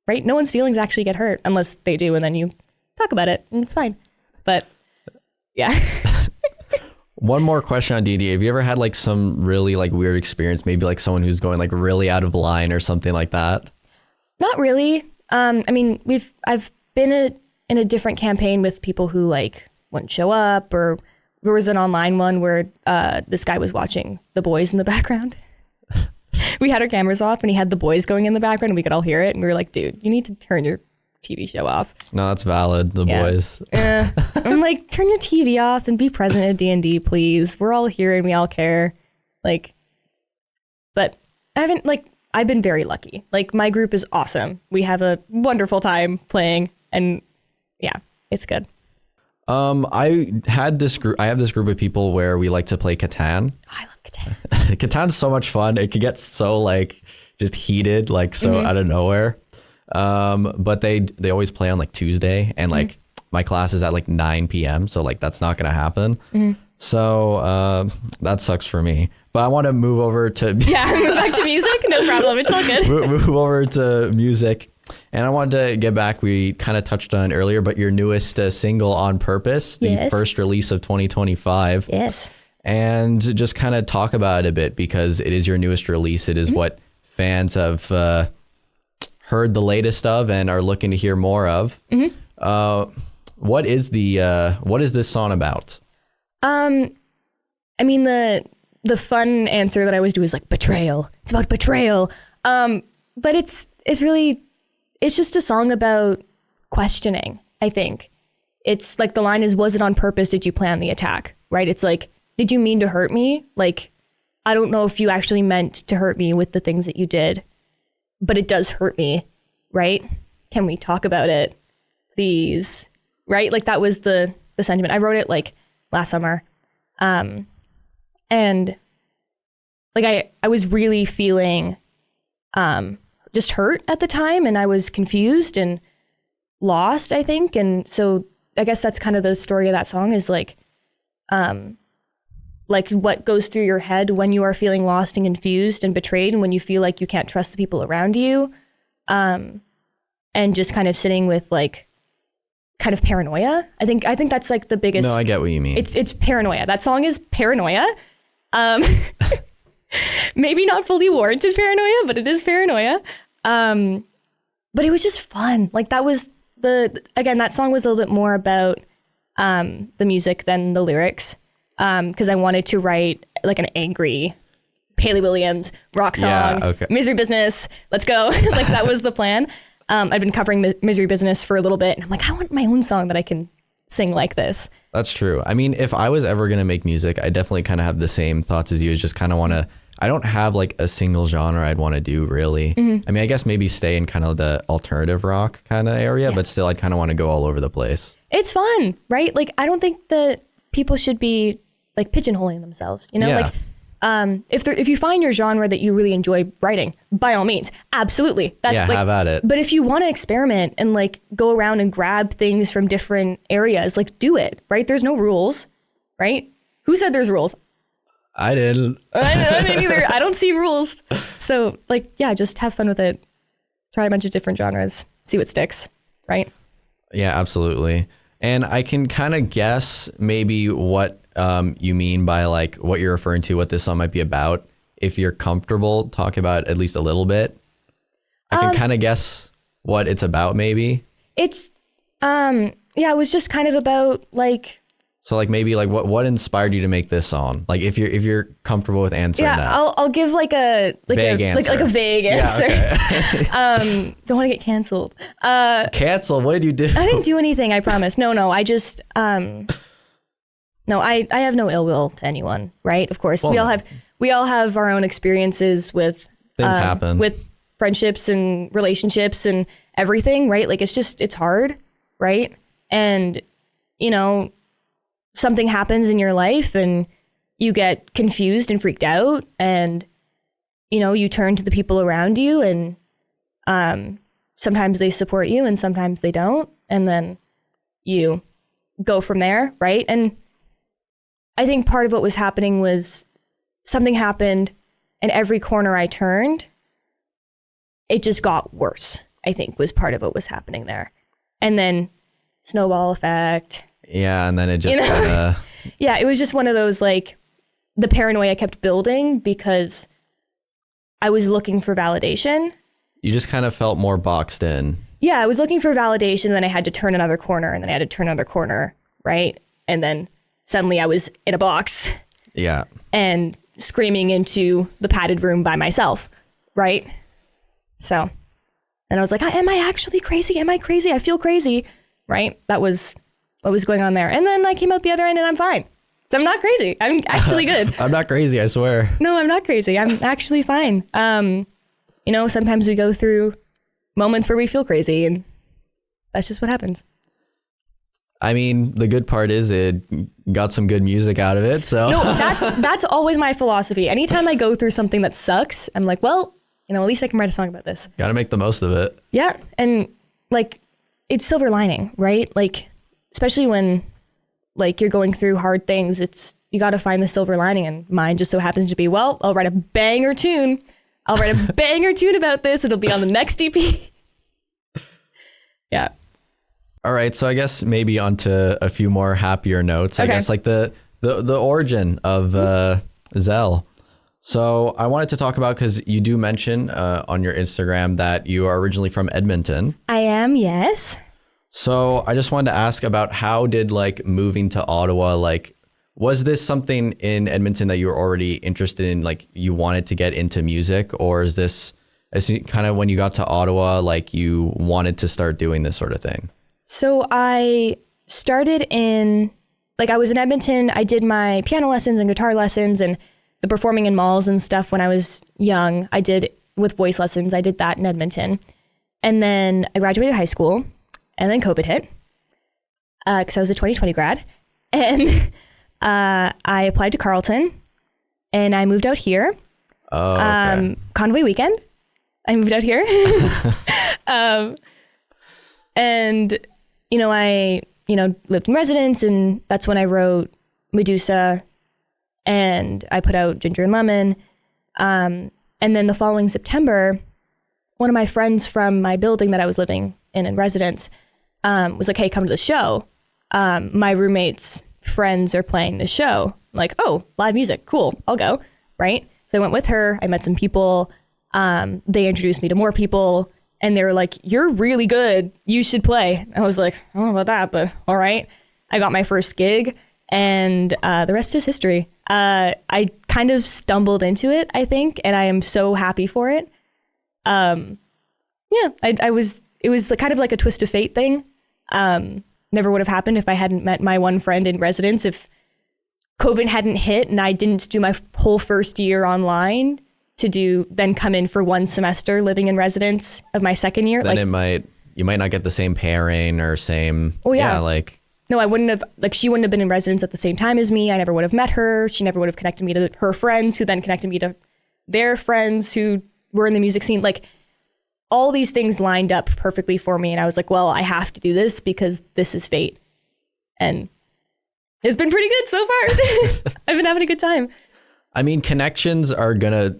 right? No one's feelings actually get hurt unless they do, and then you talk about it and it's fine. But yeah. One more question on D&D. Have you ever had like some really like weird experience? Maybe like someone who's going like really out of line or something like that? Not really. I mean, I've been in a different campaign with people who like wouldn't show up, or there was an online one where this guy was watching The Boys in the background. We had our cameras off and he had The Boys going in the background and we could all hear it. And we were like, dude, you need to turn your TV show off. No, that's valid. The Boys. Yeah. I'm like, turn your TV off and be present at D&D, please. We're all here and we all care. Like, but I've been very lucky. Like, my group is awesome. We have a wonderful time playing, and yeah, it's good. I have this group of people where we like to play Catan. Oh, I love Catan. Catan's so much fun. It could get so like just heated, like so out of nowhere. But they always play on like Tuesday, and like my class is at like 9 p.m. So like that's not gonna happen. So that sucks for me. But I want to move over to move back to music. No problem. It's all good. move over to music. And I wanted to get back, we kind of touched on it earlier, but your newest single, On Purpose, the first release of 2025. Yes. And just kind of talk about it a bit, because it is your newest release. It is what fans have heard the latest of and are looking to hear more of. What is this song about? I mean, the fun answer that I always do is like betrayal. It's about betrayal. But it's really, it's just a song about questioning, I think. It's like the line is, was it on purpose? Did you plan the attack? Right? It's like, did you mean to hurt me? Like, I don't know if you actually meant to hurt me with the things that you did, but it does hurt me, right? Can we talk about it, please? Right? Like that was the sentiment. I wrote it like last summer. And like I was really feeling just hurt at the time, and I was confused and lost, I think. And so I guess that's kind of the story of that song, is like what goes through your head when you are feeling lost and confused and betrayed, and when you feel like you can't trust the people around you, and just kind of sitting with like kind of paranoia. I think that's like the biggest. No, I get what you mean. It's paranoia. That song is paranoia. Maybe not fully warranted paranoia, but it is paranoia. But it was just fun. Like that was that song was a little bit more about the music than the lyrics. Because I wanted to write like an angry Hayley Williams rock song, Misery Business, let's go. Like that was the plan. I've been covering Misery Business for a little bit, and I'm like, I want my own song that I can sing like this. That's true. I mean, if I was ever going to make music, I definitely kind of have the same thoughts as you. Just kind of want to, I don't have like a single genre I'd want to do really. I mean, I guess maybe stay in kind of the alternative rock kind of area, but still I kind of want to go all over the place. It's fun, right? Like, I don't think that people should be like pigeonholing themselves, you know, like if you find your genre that you really enjoy writing, by all means, absolutely. That's have at it. But if you want to experiment and like go around and grab things from different areas, like do it, right? There's no rules, right? Who said there's rules? I didn't. I didn't either. I don't see rules. So like, yeah, just have fun with it. Try a bunch of different genres, see what sticks, right? Yeah, absolutely. And I can kind of guess maybe what you mean by like what you're referring to, what this song might be about. If you're comfortable talking about at least a little bit, I can kind of guess what it's about maybe. It's, it was just kind of about like. So like maybe like what inspired you to make this song? Like if you're comfortable with answering that. Yeah, I'll give like a vague answer. Like a vague answer. Okay. Don't want to get canceled. Canceled? What did you do? I didn't do anything, I promise. No, I just no, I have no ill will to anyone, right? Of course. Well, we all have our own experiences with things happen. With friendships and relationships and everything, right? Like it's hard, right? And you know, something happens in your life and you get confused and freaked out, and you know, you turn to the people around you, and sometimes they support you and sometimes they don't, and then you go from there, right? And I think part of what was happening was something happened, and every corner I turned, it just got worse, I think was part of what was happening there. And then snowball effect. Yeah, and then it just kind of. Yeah, it was just one of those, like, the paranoia kept building because I was looking for validation. You just kind of felt more boxed in. Yeah, I was looking for validation, then I had to turn another corner, and then I had to turn another corner, right? And then suddenly I was in a box. Yeah. And screaming into the padded room by myself, right? So, and I was like, am I actually crazy? Am I crazy? I feel crazy, right? That was what was going on there. And then I came out the other end and I'm fine. So I'm not crazy. I'm actually good. I'm not crazy, I swear. No, I'm not crazy. I'm actually fine. You know, sometimes we go through moments where we feel crazy, and that's just what happens. I mean, the good part is it got some good music out of it. So No, that's always my philosophy. Anytime I go through something that sucks, I'm like, well, at least I can write a song about this. got to make the most of it. Yeah. And like, it's silver lining, right? Like, especially when like you're going through hard things, you got to find the silver lining. And mine just so happens to be, well, I'll write a banger tune. I'll write a banger tune about this. It'll be on the next EP. Yeah. All right. So I guess maybe onto a few more happier notes. I guess like the origin of Zeelle. So I wanted to talk about, because you do mention on your Instagram that you are originally from Edmonton. I am, yes. So I just wanted to ask about how did like moving to Ottawa, like, was this something in Edmonton that you were already interested in, like you wanted to get into music, or is this kind of when you got to Ottawa, like you wanted to start doing this sort of thing? So I started I was in Edmonton. I did my piano lessons and guitar lessons and the performing in malls and stuff when I was young. I did with voice lessons. I did that in Edmonton. And then I graduated high school, and then COVID hit because I was a 2020 grad. And I applied to Carleton, and I moved out here. Oh, okay. Convoy weekend. I moved out here. And, I, lived in residence, and that's when I wrote Medusa, and I put out Ginger and Lemon. And then the following September, one of my friends from my building that I was living in residence was like, hey, come to the show. My roommate's friends are playing the show. I'm like, oh, live music. Cool. I'll go. Right. So I went with her. I met some people. They introduced me to more people, and they were like, you're really good. You should play. I was like, I don't know about that, but all right. I got my first gig, and the rest is history. I kind of stumbled into it, I think, and I am so happy for it. It was kind of like a twist of fate thing. Never would have happened if I hadn't met my one friend in residence. If COVID hadn't hit and I didn't do my whole first year online then come in for one semester living in residence of my second year. Then you might not get the same pairing or same. Oh yeah. No, I wouldn't have, she wouldn't have been in residence at the same time as me. I never would have met her. She never would have connected me to her friends, who then connected me to their friends who were in the music scene. Like, all these things lined up perfectly for me. And I was like, well, I have to do this because this is fate. And it's been pretty good so far. I've been having a good time. I mean, connections are gonna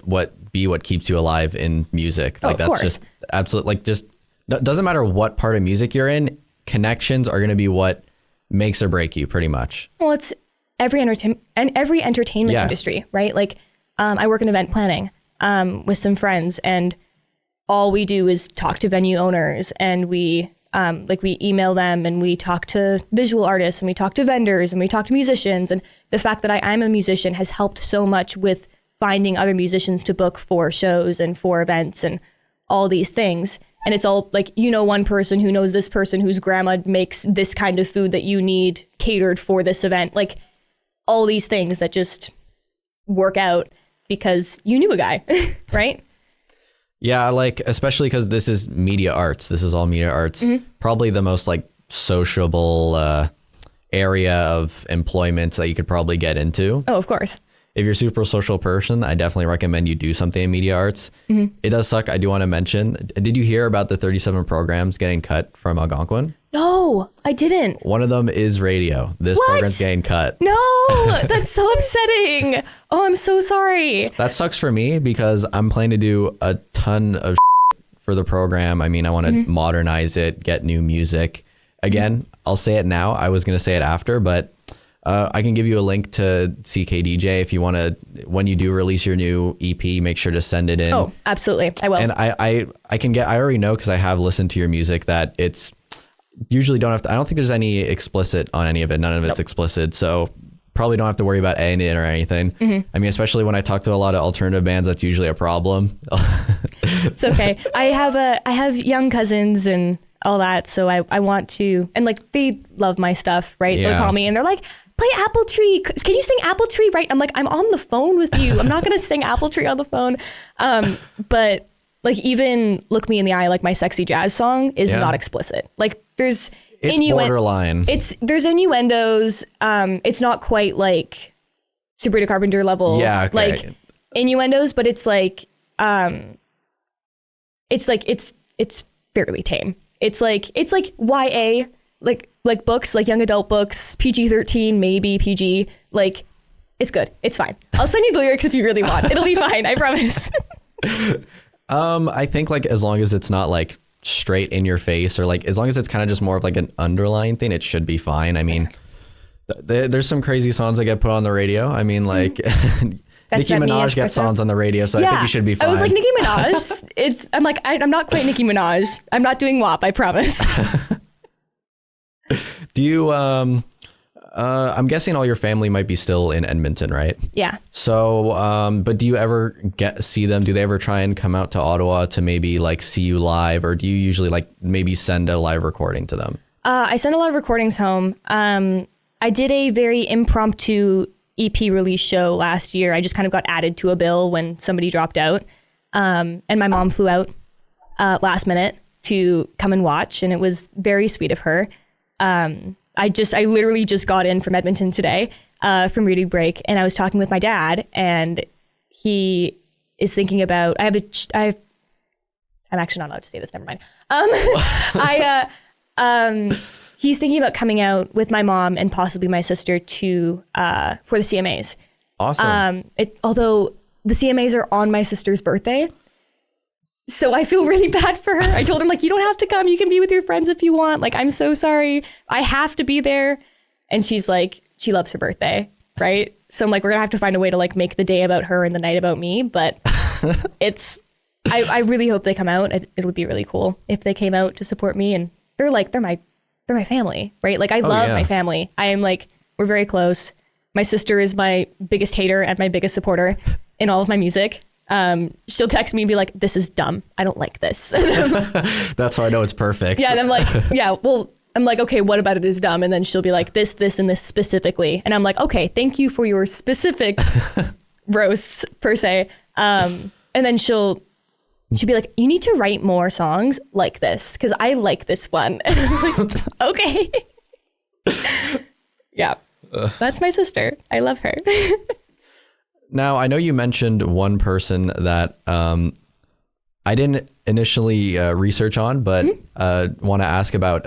be what keeps you alive in music. Like, that's just absolutely, like, just doesn't matter what part of music you're in. Connections are gonna be what makes or break you, pretty much. Well, it's every entertainment industry, right? Like, I work in event planning with some friends, and all we do is talk to venue owners, and we email them, and we talk to visual artists, and we talk to vendors, and we talk to musicians. And the fact that I'm a musician has helped so much with finding other musicians to book for shows and for events and all these things. And it's all like, one person who knows this person whose grandma makes this kind of food that you need catered for this event. Like, all these things that just work out because you knew a guy, right? Yeah, like, especially because this is media arts. This is all media arts. Mm-hmm. Probably the most like sociable area of employment that you could probably get into. Oh, of course. If you're a super social person, I definitely recommend you do something in media arts. Mm-hmm. It does suck. I do want to mention, did you hear about the 37 programs getting cut from Algonquin? No, I didn't. One of them is radio. This program's getting cut. No, that's so upsetting. Oh, I'm so sorry. That sucks for me because I'm planning to do a ton of for the program. I mean, I want to modernize it, get new music. Again, I'll say it now. I was going to say it after, but I can give you a link to CKDJ if you want to, when you do release your new EP, make sure to send it in. Oh, absolutely. I will. And I already know, because I have listened to your music, that it's usually I don't think there's any explicit on any of it. None of it's explicit. So probably don't have to worry about editing it or anything. Mm-hmm. I mean, especially when I talk to a lot of alternative bands, that's usually a problem. It's okay. I have young cousins and all that. So I want to, and like, they love my stuff, right? Yeah. They'll call me and they're like, play Apple Tree. Can you sing Apple Tree? Right. I'm like, I'm on the phone with you. I'm not going to sing Apple Tree on the phone. But like even Look Me in the Eye, like my sexy jazz song is not explicit. Like there's borderline. There's innuendos. It's not quite like Sabrina Carpenter level. Yeah, okay. Like innuendos, but it's like it's fairly tame. It's like YA, like books, like young adult books, PG-13, maybe PG. Like it's good. It's fine. I'll send you the lyrics if you really want. It'll be fine. I promise. I think like as long as it's not like straight in your face, or like as long as it's kind of just more of like an underlying thing, it should be fine. I mean, there's some crazy songs that get put on the radio. I mean, like Nicki Minaj gets songs on the radio, so I think you should be fine. I was like, Nicki Minaj. I'm like, I'm not quite Nicki Minaj. I'm not doing WAP, I promise. Do you, I'm guessing all your family might be still in Edmonton, right? Yeah. So, but do you ever see them? Do they ever try and come out to Ottawa to maybe like see you live, or do you usually like maybe send a live recording to them? I send a lot of recordings home. I did a very impromptu EP release show last year. I just kind of got added to a bill when somebody dropped out. And my mom flew out last minute to come and watch, and it was very sweet of her. I literally just got in from Edmonton today from reading break, and I was talking with my dad, and he is thinking about, I'm actually not allowed to say this, never mind. He's thinking about coming out with my mom and possibly my sister to for the CMAs. Awesome. Although the CMAs are on my sister's birthday, so I feel really bad for her. I told him, like, you don't have to come. You can be with your friends if you want. Like, I'm so sorry. I have to be there. And she's like, she loves her birthday, right? So I'm like, we're gonna have to find a way to like make the day about her and the night about me. But I really hope they come out. It would be really cool if they came out to support me. And they're my family, right? Like I love my family. I am like, we're very close. My sister is my biggest hater and my biggest supporter in all of my music. She'll text me and be like, this is dumb. I don't like this. That's how I know it's perfect. Yeah. And I'm like, I'm like, okay, what about it is dumb? And then she'll be like, this, and this specifically. And I'm like, okay, thank you for your specific roasts per se. And then she'll be like, you need to write more songs like this because I like this one. And I'm like, okay. Yeah. That's my sister. I love her. Now, I know you mentioned one person that I didn't initially research on, but want to ask about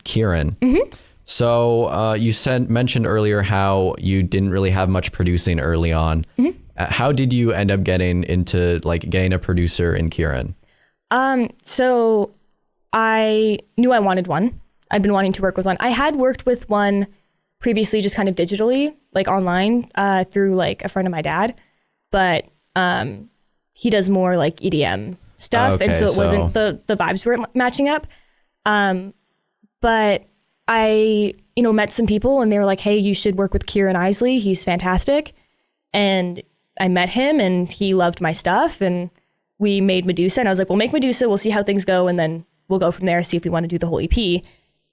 Kieran. Mm-hmm. So you mentioned earlier how you didn't really have much producing early on. Mm-hmm. How did you end up getting a producer in Kieran? So I knew I wanted one. I've been wanting to work with one. I had worked with one previously, just kind of digitally, like online, through like a friend of my dad, but he does more like EDM stuff, and so it wasn't the vibes weren't matching up. But I, met some people, and they were like, "Hey, you should work with Kieran Isley. He's fantastic." And I met him, and he loved my stuff, and we made Medusa. And I was like, "We'll make Medusa. We'll see how things go, and then we'll go from there. See if we want to do the whole EP."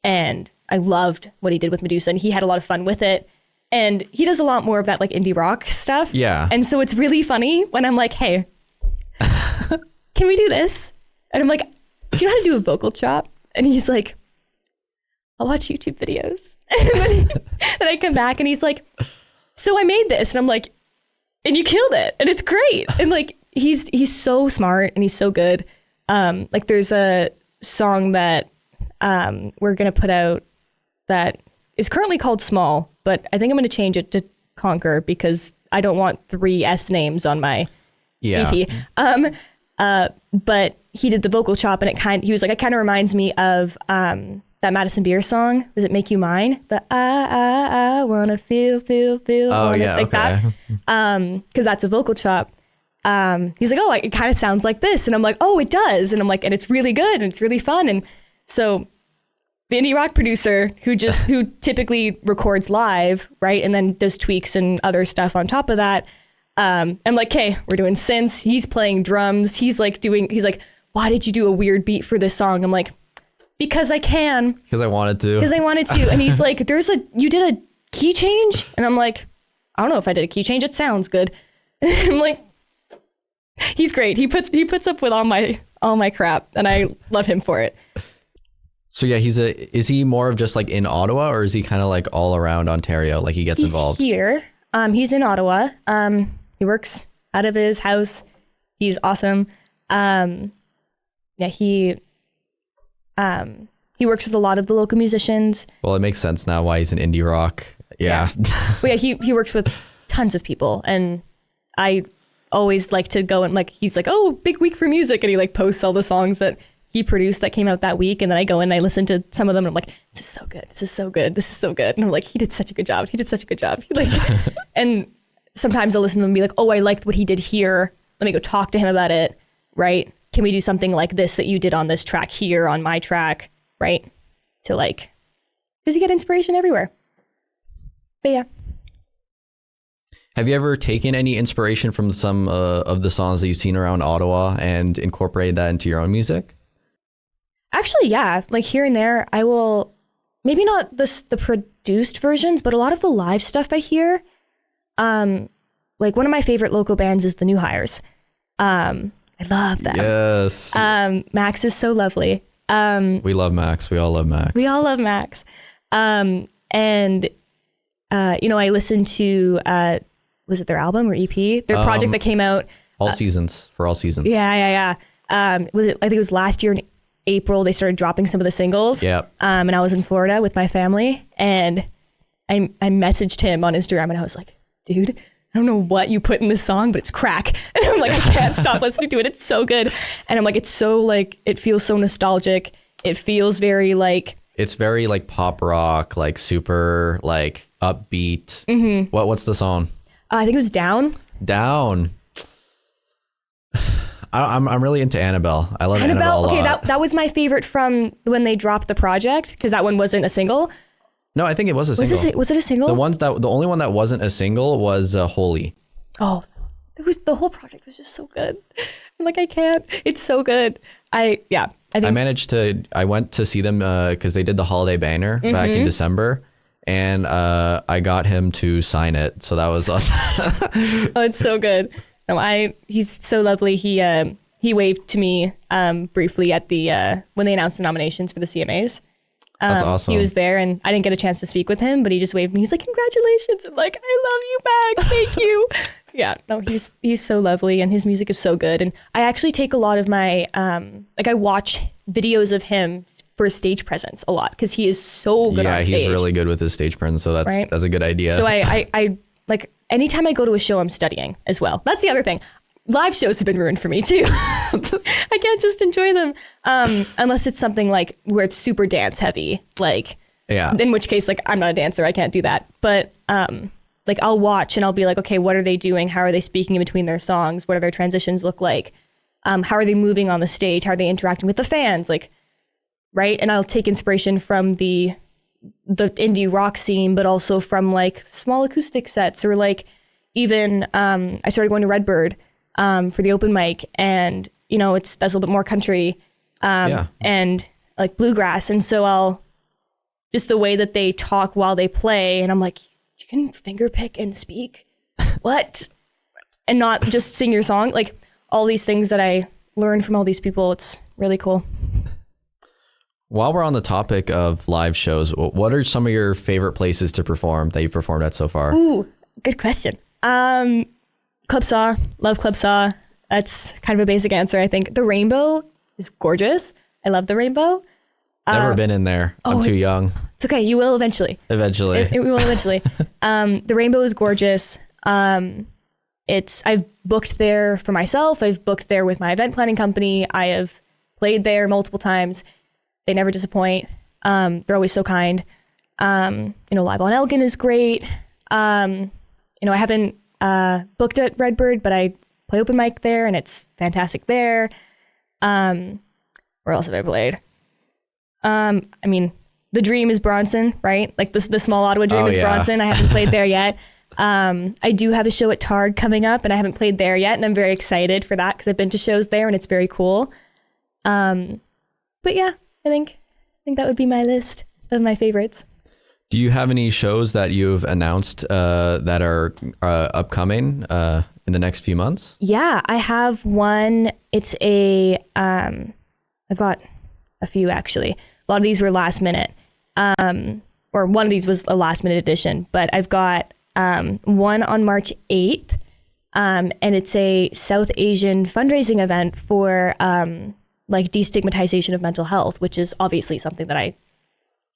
And I loved what he did with Medusa, and he had a lot of fun with it. And he does a lot more of that like indie rock stuff. Yeah. And so it's really funny when I'm like, hey, can we do this? And I'm like, do you know how to do a vocal chop? And he's like, I'll watch YouTube videos. And then I come back and he's like, so I made this. And I'm like, and you killed it. And it's great. And like, he's so smart and he's so good. Like there's a song that we're going to put out that is currently called Small, but I think I'm going to change it to Conquer because I don't want 3 S names on my EP. But he did the vocal chop, and he was like, it kind of reminds me of that Madison Beer song. Does it Make You Mine? The I wanna feel. Oh yeah, like that. Because that's a vocal chop. He's like, oh, it kind of sounds like this, and I'm like, oh, it does, and I'm like, and it's really good, and it's really fun, and so. The indie rock producer who typically records live, right, and then does tweaks and other stuff on top of that. I'm like, hey, we're doing synths. He's playing drums. He's like, why did you do a weird beat for this song? I'm like, because I can. Because I wanted to. And he's like, you did a key change? And I'm like, I don't know if I did a key change. It sounds good. I'm like, he's great. He puts up with all my all my crap, and I love him for it. So yeah, is he more of just like in Ottawa, or is he kind of like all around Ontario? Like he's involved here. He's in Ottawa. He works out of his house. He's awesome. He works with a lot of the local musicians. Well, it makes sense now why he's in indie rock. Yeah. Well, yeah, he works with tons of people, and I always like to go and like, he's like, oh, big week for music, and he like posts all the songs that he produced that came out that week, and then I go and I listen to some of them, and I'm like, this is so good, this is so good, this is so good, and I'm like, he did such a good job, like, and sometimes I'll listen to them and be like, oh, I liked what he did here, let me go talk to him about it, right? Can we do something like this that you did on this track here on my track, right? To like, because you get inspiration everywhere. But yeah. Have you ever taken any inspiration from some of the songs that you've seen around Ottawa and incorporated that into your own music? Actually, yeah. Like here and there, I will, maybe not the produced versions, but a lot of the live stuff I hear. Like one of my favorite local bands is the New Hires. I love them. Yes. Max is so lovely. We love Max. We all love Max. We all love Max. And I listened to, was it their album or EP? Their project that came out. All seasons, for all seasons. Yeah. I think it was last year in April, they started dropping some of the singles. Yeah. And I was in Florida with my family, and I messaged him on Instagram, and I was like, dude, I don't know what you put in this song, but it's crack. And I'm like, I can't stop listening to it. It's so good. And I'm like, it's so like, it feels so nostalgic. It feels very like, it's very like pop rock, like super like upbeat. Mm-hmm. What's the song? I think it was Down. I'm really into Annabelle. I love Annabelle a lot. Okay, that was my favorite from when they dropped the project, because that one wasn't a single. No, I think it was a single. Was it a single? The only one that wasn't a single was Holy. Oh, the whole project was just so good. I'm like, I can't. It's so good. I went to see them because they did the holiday banner back in December, and I got him to sign it. So that was awesome. Oh, it's so good. No, he's so lovely. He waved to me briefly at the when they announced the nominations for the CMAs. That's awesome. He was there, and I didn't get a chance to speak with him, but he just waved me. He's like, congratulations. I'm like, I love you, Max. Thank you. Yeah, no, he's so lovely, and his music is so good. And I actually take a lot of my, I watch videos of him for his stage presence a lot, because he is so good on stage. Yeah, he's really good with his stage presence, so that's a good idea. So I like, anytime I go to a show, I'm studying as well. That's the other thing. Live shows have been ruined for me too. I can't just enjoy them unless it's something like where it's super dance heavy, like, yeah. In which case, like, I'm not a dancer, I can't do that. But like, I'll watch and I'll be like, okay, what are they doing? How are they speaking in between their songs? What do their transitions look like? How are they moving on the stage? How are they interacting with the fans? Like, right? And I'll take inspiration from the indie rock scene, but also from like small acoustic sets, or like even I started going to Redbird for the open mic, and that's a little bit more country and like bluegrass, and so I'll just the way that they talk while they play, and I'm like, you can finger pick and speak what, and not just sing your song, like all these things that I learned from all these people. It's really cool. While we're on the topic of live shows, what are some of your favorite places to perform that you've performed at so far? Ooh, good question. Club Saw, love Club Saw. That's kind of a basic answer, I think. The Rainbow is gorgeous. I love the Rainbow. Never been in there. I'm too young. It's okay. You will eventually. Eventually. It will eventually. The Rainbow is gorgeous. I've booked there for myself. I've booked there with my event planning company. I have played there multiple times. They never disappoint. They're always so kind. Live on Elgin is great. I haven't booked at Redbird, but I play open mic there, and it's fantastic there. Where else have I played? The Dream is Bronson, right? Like the small Ottawa Dream is Bronson. I haven't played there yet. I do have a show at Targ coming up, and I haven't played there yet, and I'm very excited for that because I've been to shows there, and it's very cool. But yeah, I think that would be my list of my favorites. Do you have any shows that you've announced that are upcoming in the next few months? Yeah, I have one. It's I've got a few actually. A lot of these were last minute. Or one of these was a last minute addition, but I've got one on March 8th. And it's a South Asian fundraising event for like destigmatization of mental health, which is obviously something that I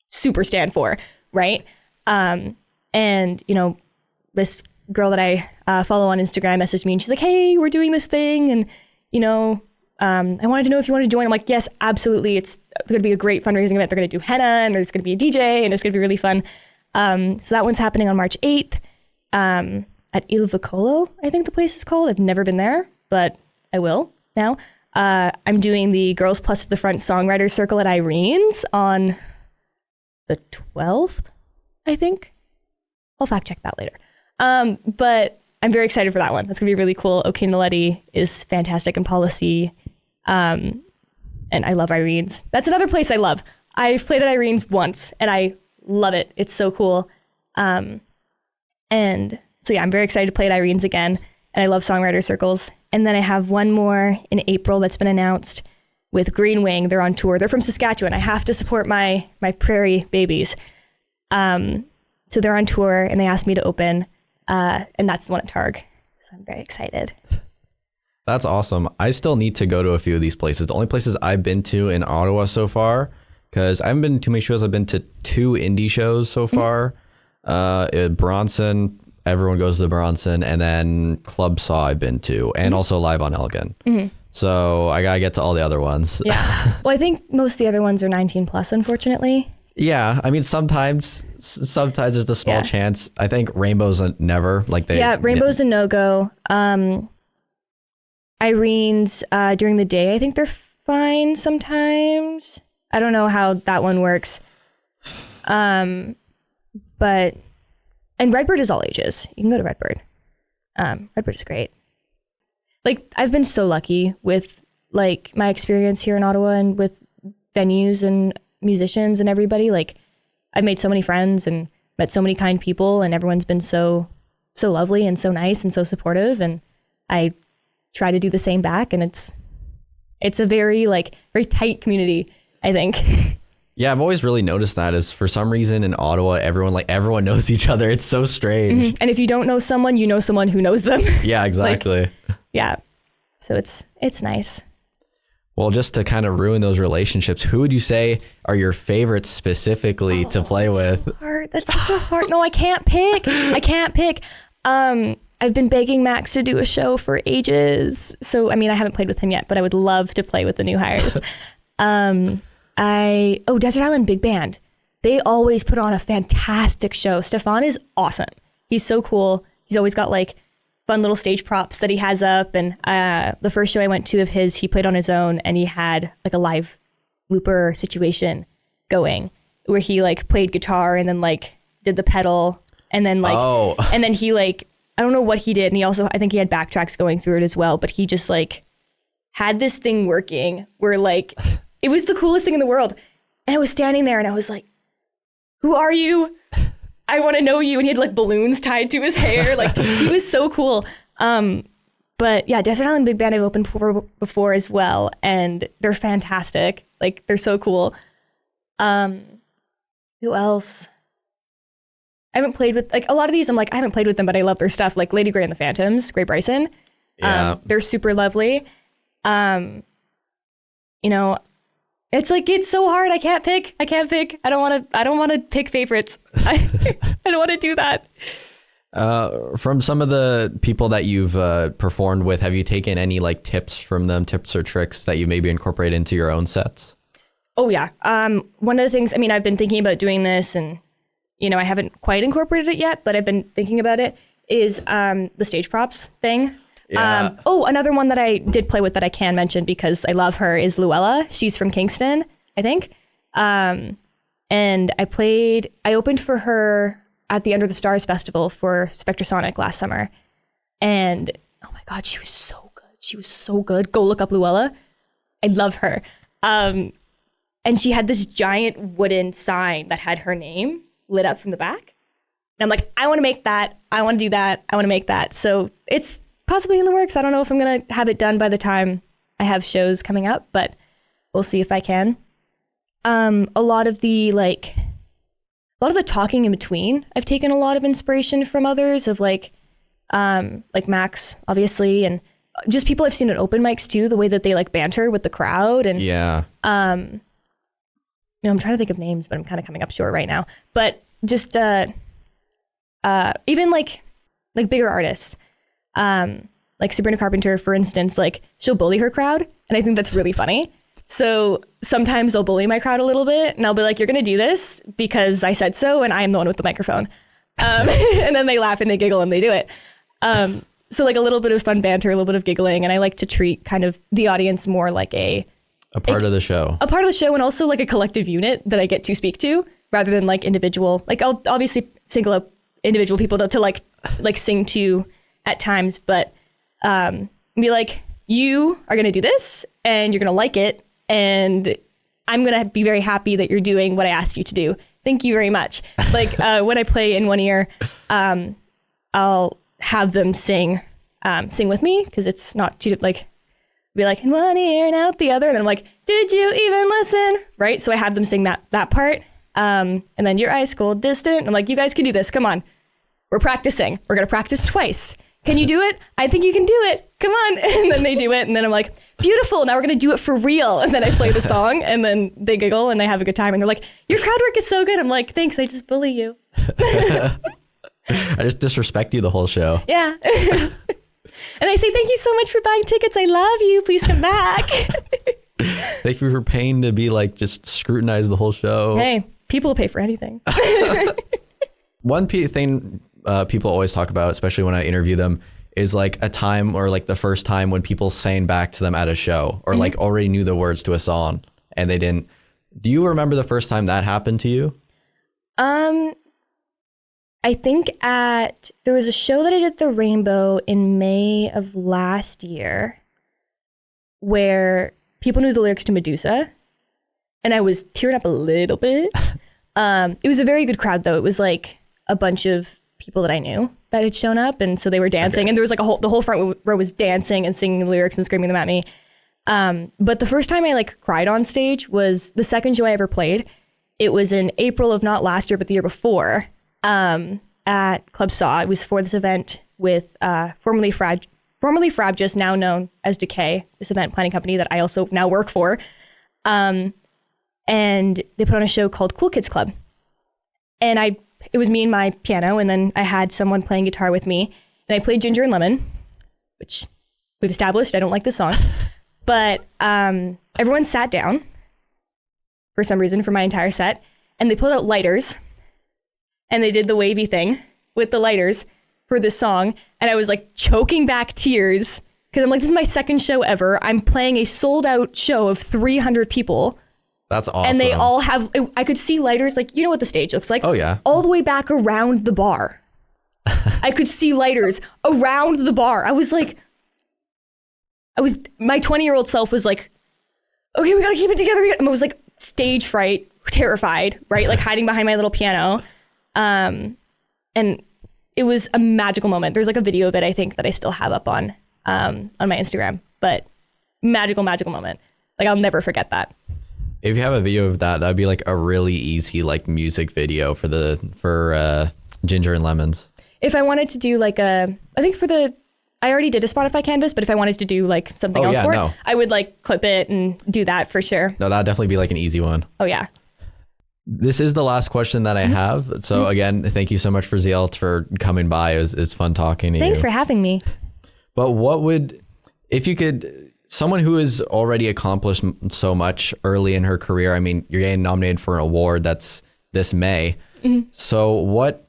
super stand for, right? And, you know, this girl that I follow on Instagram messaged me and she's like, hey, we're doing this thing. And, you know, I wanted to know if you want to join. I'm like, yes, absolutely. It's going to be a great fundraising event. They're going to do henna and there's going to be a DJ and it's going to be really fun. So that one's happening on March 8th at Il Vicolo, I think the place is called. I've never been there, but I will now. I'm doing the Girls Plus to the Front Songwriters Circle at Irene's on the 12th, I think. I'll fact check that later. But I'm very excited for that one. That's going to be really cool. Okay Naletti is fantastic in policy. And I love Irene's. That's another place I love. I've played at Irene's once and I love it. It's so cool. And so yeah, I'm very excited to play at Irene's again. And I love songwriter circles. And then I have one more in April that's been announced with Green Wing. They're on tour. They're from Saskatchewan. I have to support my prairie babies. So they're on tour and they asked me to open. And that's the one at Targ. So I'm very excited. That's awesome. I still need to go to a few of these places. The only places I've been to in Ottawa so far, because I haven't been to too many shows. I've been to 2 indie shows so far. Bronson, everyone goes to the Bronson, and then Club Saw I've been to, and also Live on Elgin. So I gotta get to all the other ones. Yeah. Well, I think most of the other ones are 19 plus, unfortunately. Yeah, I mean sometimes there's the small chance. I think Rainbow's a never Rainbow's a no-go. Irene's during the day, I think they're fine sometimes. I don't know how that one works. But and Redbird is all ages. You can go to Redbird. Redbird is great. Like I've been so lucky with like my experience here in Ottawa and with venues and musicians and everybody. Like I've made so many friends and met so many kind people and everyone's been so lovely and so nice and so supportive, and I try to do the same back, and it's a very tight community, I think. Yeah, I've always really noticed that is for some reason in Ottawa, everyone knows each other. It's so strange. And if you don't know someone, you know someone who knows them. Yeah, exactly. Yeah. So it's nice. Well, just to kind of ruin those relationships, who would you say are your favorites specifically to play with? So hard. That's such a hard. No, I can't pick. I've been begging Max to do a show for ages. So, I mean, I haven't played with him yet, but I would love to play with the new hires. Desert Island Big Band. They always put on a fantastic show. Stefan is awesome. He's so cool. He's always got fun little stage props that he has up. And the first show I went to of his, he played on his own and he had a live looper situation going where he played guitar and then did the pedal and then and then he I don't know what he did. And he also, I think he had backtracks going through it as well, but he just had this thing working where it was the coolest thing in the world. And I was standing there and I was like, who are you? I want to know you. And he had balloons tied to his hair. He was so cool. But yeah, Desert Island Big Band I've opened for before as well. And they're fantastic. They're so cool. Who else? I haven't played with a lot of these. I'm I haven't played with them, but I love their stuff. Lady Gray and the Phantoms, Gray Bryson. Yeah. They're super lovely. It's so hard. I can't pick. I don't want to pick favorites. I don't want to do that. From some of the people that you've performed with, have you taken any tips from them, tips or tricks that you maybe incorporate into your own sets? Oh yeah. One of the things, I've been thinking about doing this and, I haven't quite incorporated it yet, but I've been thinking about it, is the stage props thing. Yeah. Another one that I did play with that I can mention because I love her is Luella. She's from Kingston, I think. And I opened for her at the Under the Stars Festival for Spectrasonic last summer. And oh my God, she was so good. Go look up Luella. I love her. And she had this giant wooden sign that had her name lit up from the back. And I'm like, I want to make that. I want to do that. I want to make that. So it's possibly in the works. I don't know if I'm going to have it done by the time I have shows coming up, but we'll see if I can. A lot of the talking in between, I've taken a lot of inspiration from others of like Max, obviously, and just people I've seen at open mics too, the way that they like banter with the crowd. And I'm trying to think of names, but I'm kind of coming up short right now. But just even like bigger artists, like Sabrina Carpenter, for instance, like she'll bully her crowd, and I think that's really funny. So sometimes I'll bully my crowd a little bit, and I'll be like, "You're gonna do this because I said so, and I am the one with the microphone." And then they laugh and they giggle and they do it. So like a little bit of fun banter, a little bit of giggling, and I like to treat kind of the audience more like a part of the show. A part of the show, and also like a collective unit that I get to speak to rather than like individual. Like I'll obviously single up individual people to like sing to at times, but be like, you are going to do this and you're going to like it, and I'm going to be very happy that you're doing what I asked you to do. Thank you very much. Like when I play in one ear, I'll have them sing with me, because it's not too like be like in one ear and out the other, and then I'm like, did you even listen? Right? So I have them sing that part, and then your eyes cold distant. I'm like, you guys can do this. Come on, we're practicing. We're gonna practice twice. Can you do it? I think you can do it. Come on. And then they do it, and then I'm like, beautiful. Now we're gonna do it for real. And then I play the song, and then they giggle and they have a good time, and they're like, your crowd work is so good. I'm like, thanks. I just bully you. I just disrespect you the whole show. Yeah. And I say, thank you so much for buying tickets. I love you. Please come back. Thank you for paying to be like, just scrutinize the whole show. Hey, people will pay for anything. One thing people always talk about, especially when I interview them, is like a time or like the first time when people sang back to them at a show, or like already knew the words to a song and they didn't. Do you remember the first time that happened to you? I think there was a show that I did at the Rainbow in May of last year where people knew the lyrics to Medusa, and I was tearing up a little bit. It was a very good crowd though. It was like a bunch of people that I knew that had shown up, and so they were dancing, okay. And there was like the whole front row was dancing and singing the lyrics and screaming them at me. But the first time I like cried on stage was the second show I ever played. It was in April of not last year, but the year before. At Club Saw. It was for this event with formerly Frabjous, now known as Decay, this event planning company that I also now work for. And they put on a show called Cool Kids Club. And it was me and my piano, and then I had someone playing guitar with me, and I played Ginger and Lemon, which we've established I don't like this song. But everyone sat down for some reason for my entire set, and they pulled out lighters, and they did the wavy thing with the lighters for this song. And I was like choking back tears because I'm like, this is my second show ever. I'm playing a sold out show of 300 people. That's awesome. And they all have, I could see lighters, like, you know what the stage looks like? Oh yeah. All the way back around the bar. I could see lighters around the bar. My 20-year-old self was like, okay, we gotta keep it together. I was like stage fright, terrified, right? Like hiding behind my little piano. And it was a magical moment. There's like a video of it, I think, that I still have up on my Instagram, but magical moment. Like I'll never forget that. If you have a video of that, that'd be like a really easy like music video for Ginger and Lemons. If I wanted to do like I already did a Spotify canvas, but if I wanted to do like something else for it, I would like clip it and do that for sure. No, that'd definitely be like an easy one. Oh yeah. This is the last question that I have. So again, thank you so much for Zeelle for coming by. It was fun talking to you. Thanks for having me. But if you could, someone who has already accomplished so much early in her career, I mean, you're getting nominated for an award that's this May. Mm-hmm. So what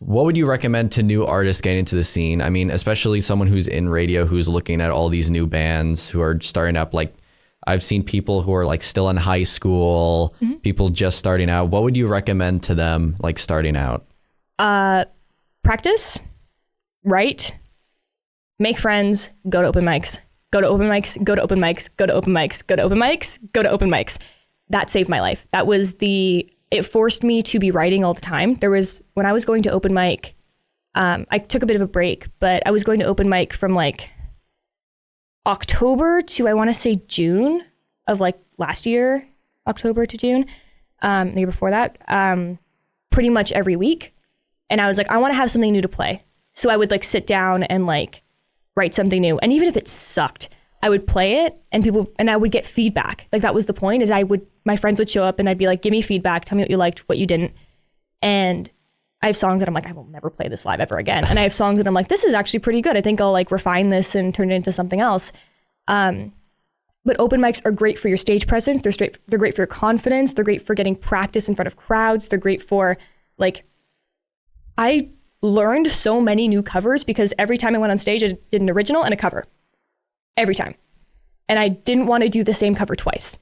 would you recommend to new artists getting into the scene? I mean, especially someone who's in radio, who's looking at all these new bands who are starting up. Like I've seen people who are like still in high school, people just starting out. What would you recommend to them, like starting out? Practice, write, make friends, go to open mics, go to open mics, go to open mics, go to open mics, go to open mics, go to open mics. That saved my life. That was the it forced me to be writing all the time. When I was going to open mic, I took a bit of a break, but I was going to open mic from like October to, I want to say June of like last year, October to June, the year before that, pretty much every week. And I was like, I want to have something new to play. So I would like sit down and like write something new. And even if it sucked, I would play it and I would get feedback. Like that was the point, is my friends would show up and I'd be like, give me feedback, tell me what you liked, what you didn't. And I have songs that I'm like, I will never play this live ever again. And I have songs that I'm like, this is actually pretty good. I think I'll like refine this and turn it into something else. But open mics are great for your stage presence. They're great for your confidence. They're great for getting practice in front of crowds. They're great for like, I learned so many new covers because every time I went on stage, I did an original and a cover. Every time. And I didn't want to do the same cover twice.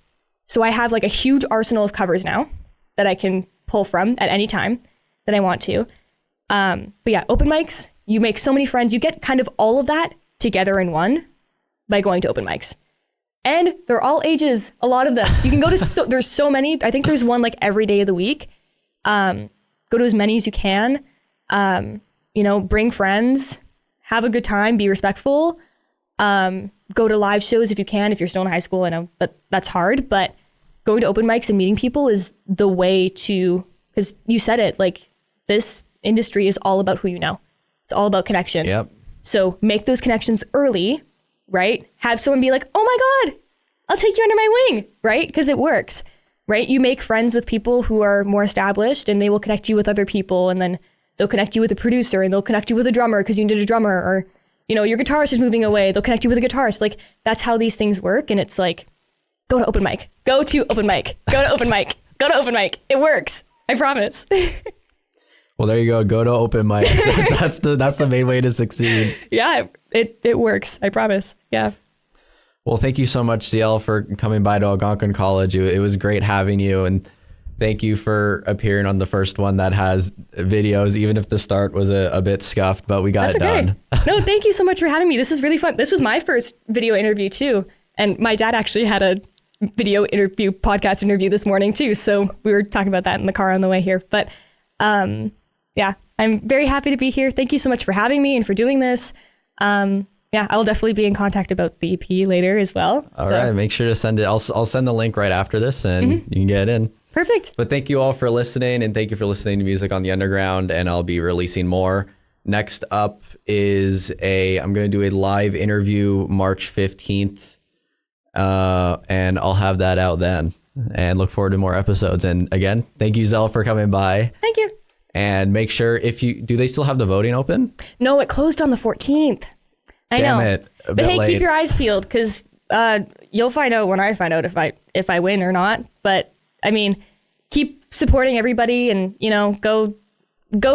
So I have like a huge arsenal of covers now that I can pull from at any time that I want to. But yeah, open mics, you make so many friends. You get kind of all of that together in one by going to open mics. And they're all ages, a lot of them. You can go to, there's so many. I think there's one like every day of the week. Go to as many as you can. Bring friends, have a good time, be respectful. Go to live shows if you can, if you're still in high school. I know that's hard, but going to open mics and meeting people is the way to, because you said it, like this industry is all about who you know. It's all about connections. Yep. So make those connections early, right? Have someone be like, oh my God, I'll take you under my wing, right? Because it works, right? You make friends with people who are more established and they will connect you with other people, and then they'll connect you with a producer and they'll connect you with a drummer because you need a drummer, or your guitarist is moving away, they'll connect you with a guitarist. Like that's how these things work. And it's like, go to open mic, go to open mic, go to open mic, go to open mic. It works. I promise. Well, there you go. Go to open mic. That's the main way to succeed. Yeah, it works. I promise. Yeah. Well, thank you so much, Zeelle, for coming by to Algonquin College. It was great having you, and thank you for appearing on the first one that has videos, even if the start was a bit scuffed, but we got it done. No, thank you so much for having me. This is really fun. This was my first video interview too. And my dad actually had a podcast interview this morning too. So we were talking about that in the car on the way here. But yeah, I'm very happy to be here. Thank you so much for having me and for doing this. Yeah, I will definitely be in contact about the EP later as well. All right, make sure to send it. I'll send the link right after this and you can get in. Perfect. But thank you all for listening, and thank you for listening to Music on the Underground, and I'll be releasing more. Next up is I'm going to do a live interview March 15th, and I'll have that out then, and look forward to more episodes. And again, thank you, Zeelle, for coming by. Thank you. And make sure do they still have the voting open? No, it closed on the 14th. Damn it. But hey, keep your eyes peeled, because you'll find out when I find out if I win or not. But I mean, keep supporting everybody, and go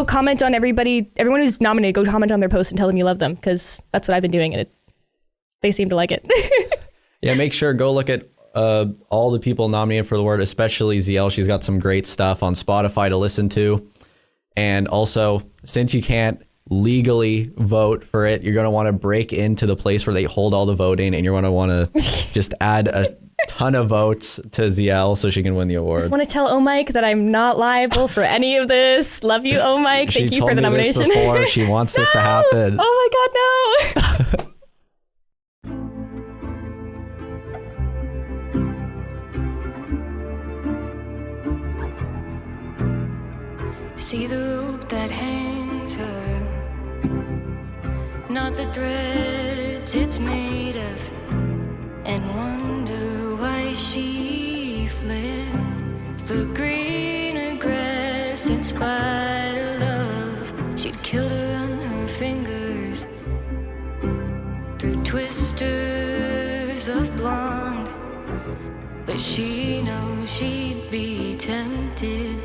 comment on everyone who's nominated. Go comment on their posts and tell them you love them, because that's what I've been doing, and they seem to like it. Yeah, make sure go look at all the people nominated for the award, especially Zeelle. She's got some great stuff on Spotify to listen to. And also, since you can't legally vote for it, you're going to want to break into the place where they hold all the voting, and you're going to want to just add a ton of votes to Zeelle so she can win the award. Just want to tell Mike that I'm not liable for any of this. Love you, Mike. Thank you for the nomination. She told me this before. She wants this to happen. Oh my God, no. See the rope that hangs her, not the threads it's made of, and wonder why she fled for greener grass in spite of love. She'd killed her on her fingers through twisters of blonde, but she knows she'd be tempted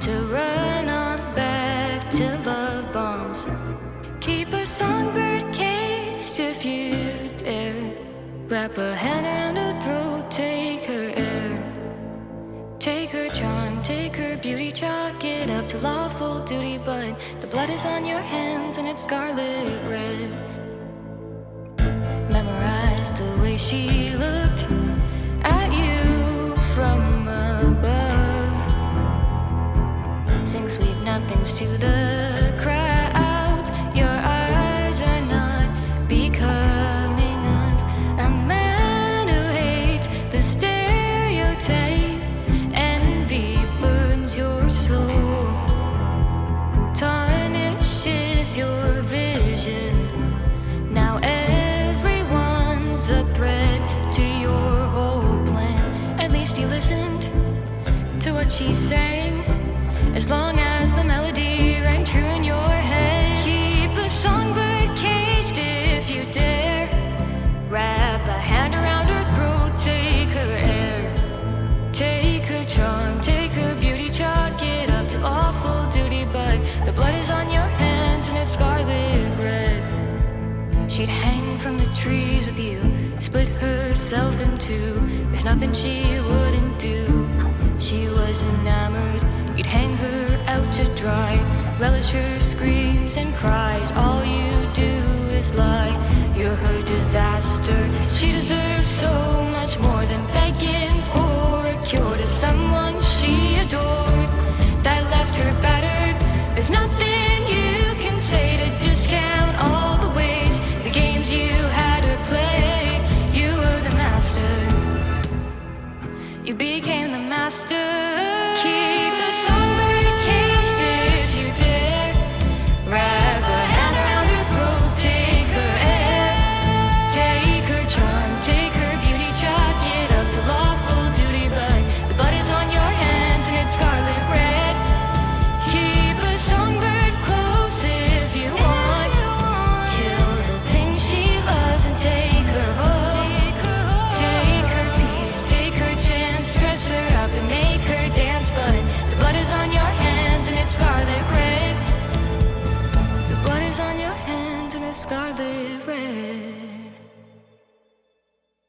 to run on back to love bombs. Keep a songbird caged if you dare. Wrap a hand around her throat, take her air. Take her charm, take her beauty, chalk it up to lawful duty. But the blood is on your hands and it's scarlet red. Memorize the way she looked at you from above. nothings to the crowd. Your eyes are not becoming of a man who hates the stereotype. Envy burns your soul, tarnishes your vision. Now everyone's a threat to your whole plan. At least you listened to what she's saying, as long as the melody rang true in your head. Keep a songbird caged if you dare. Wrap a hand around her throat, take her air, take her charm, take her beauty, chalk it up to awful duty. But the blood is on your hands and it's scarlet red. She'd hang from the trees with you, split herself in two. There's nothing she wouldn't do. She was enamored, you'd hang her out to dry, relish her screams and cries. All you do is lie. You're her disaster. She deserves so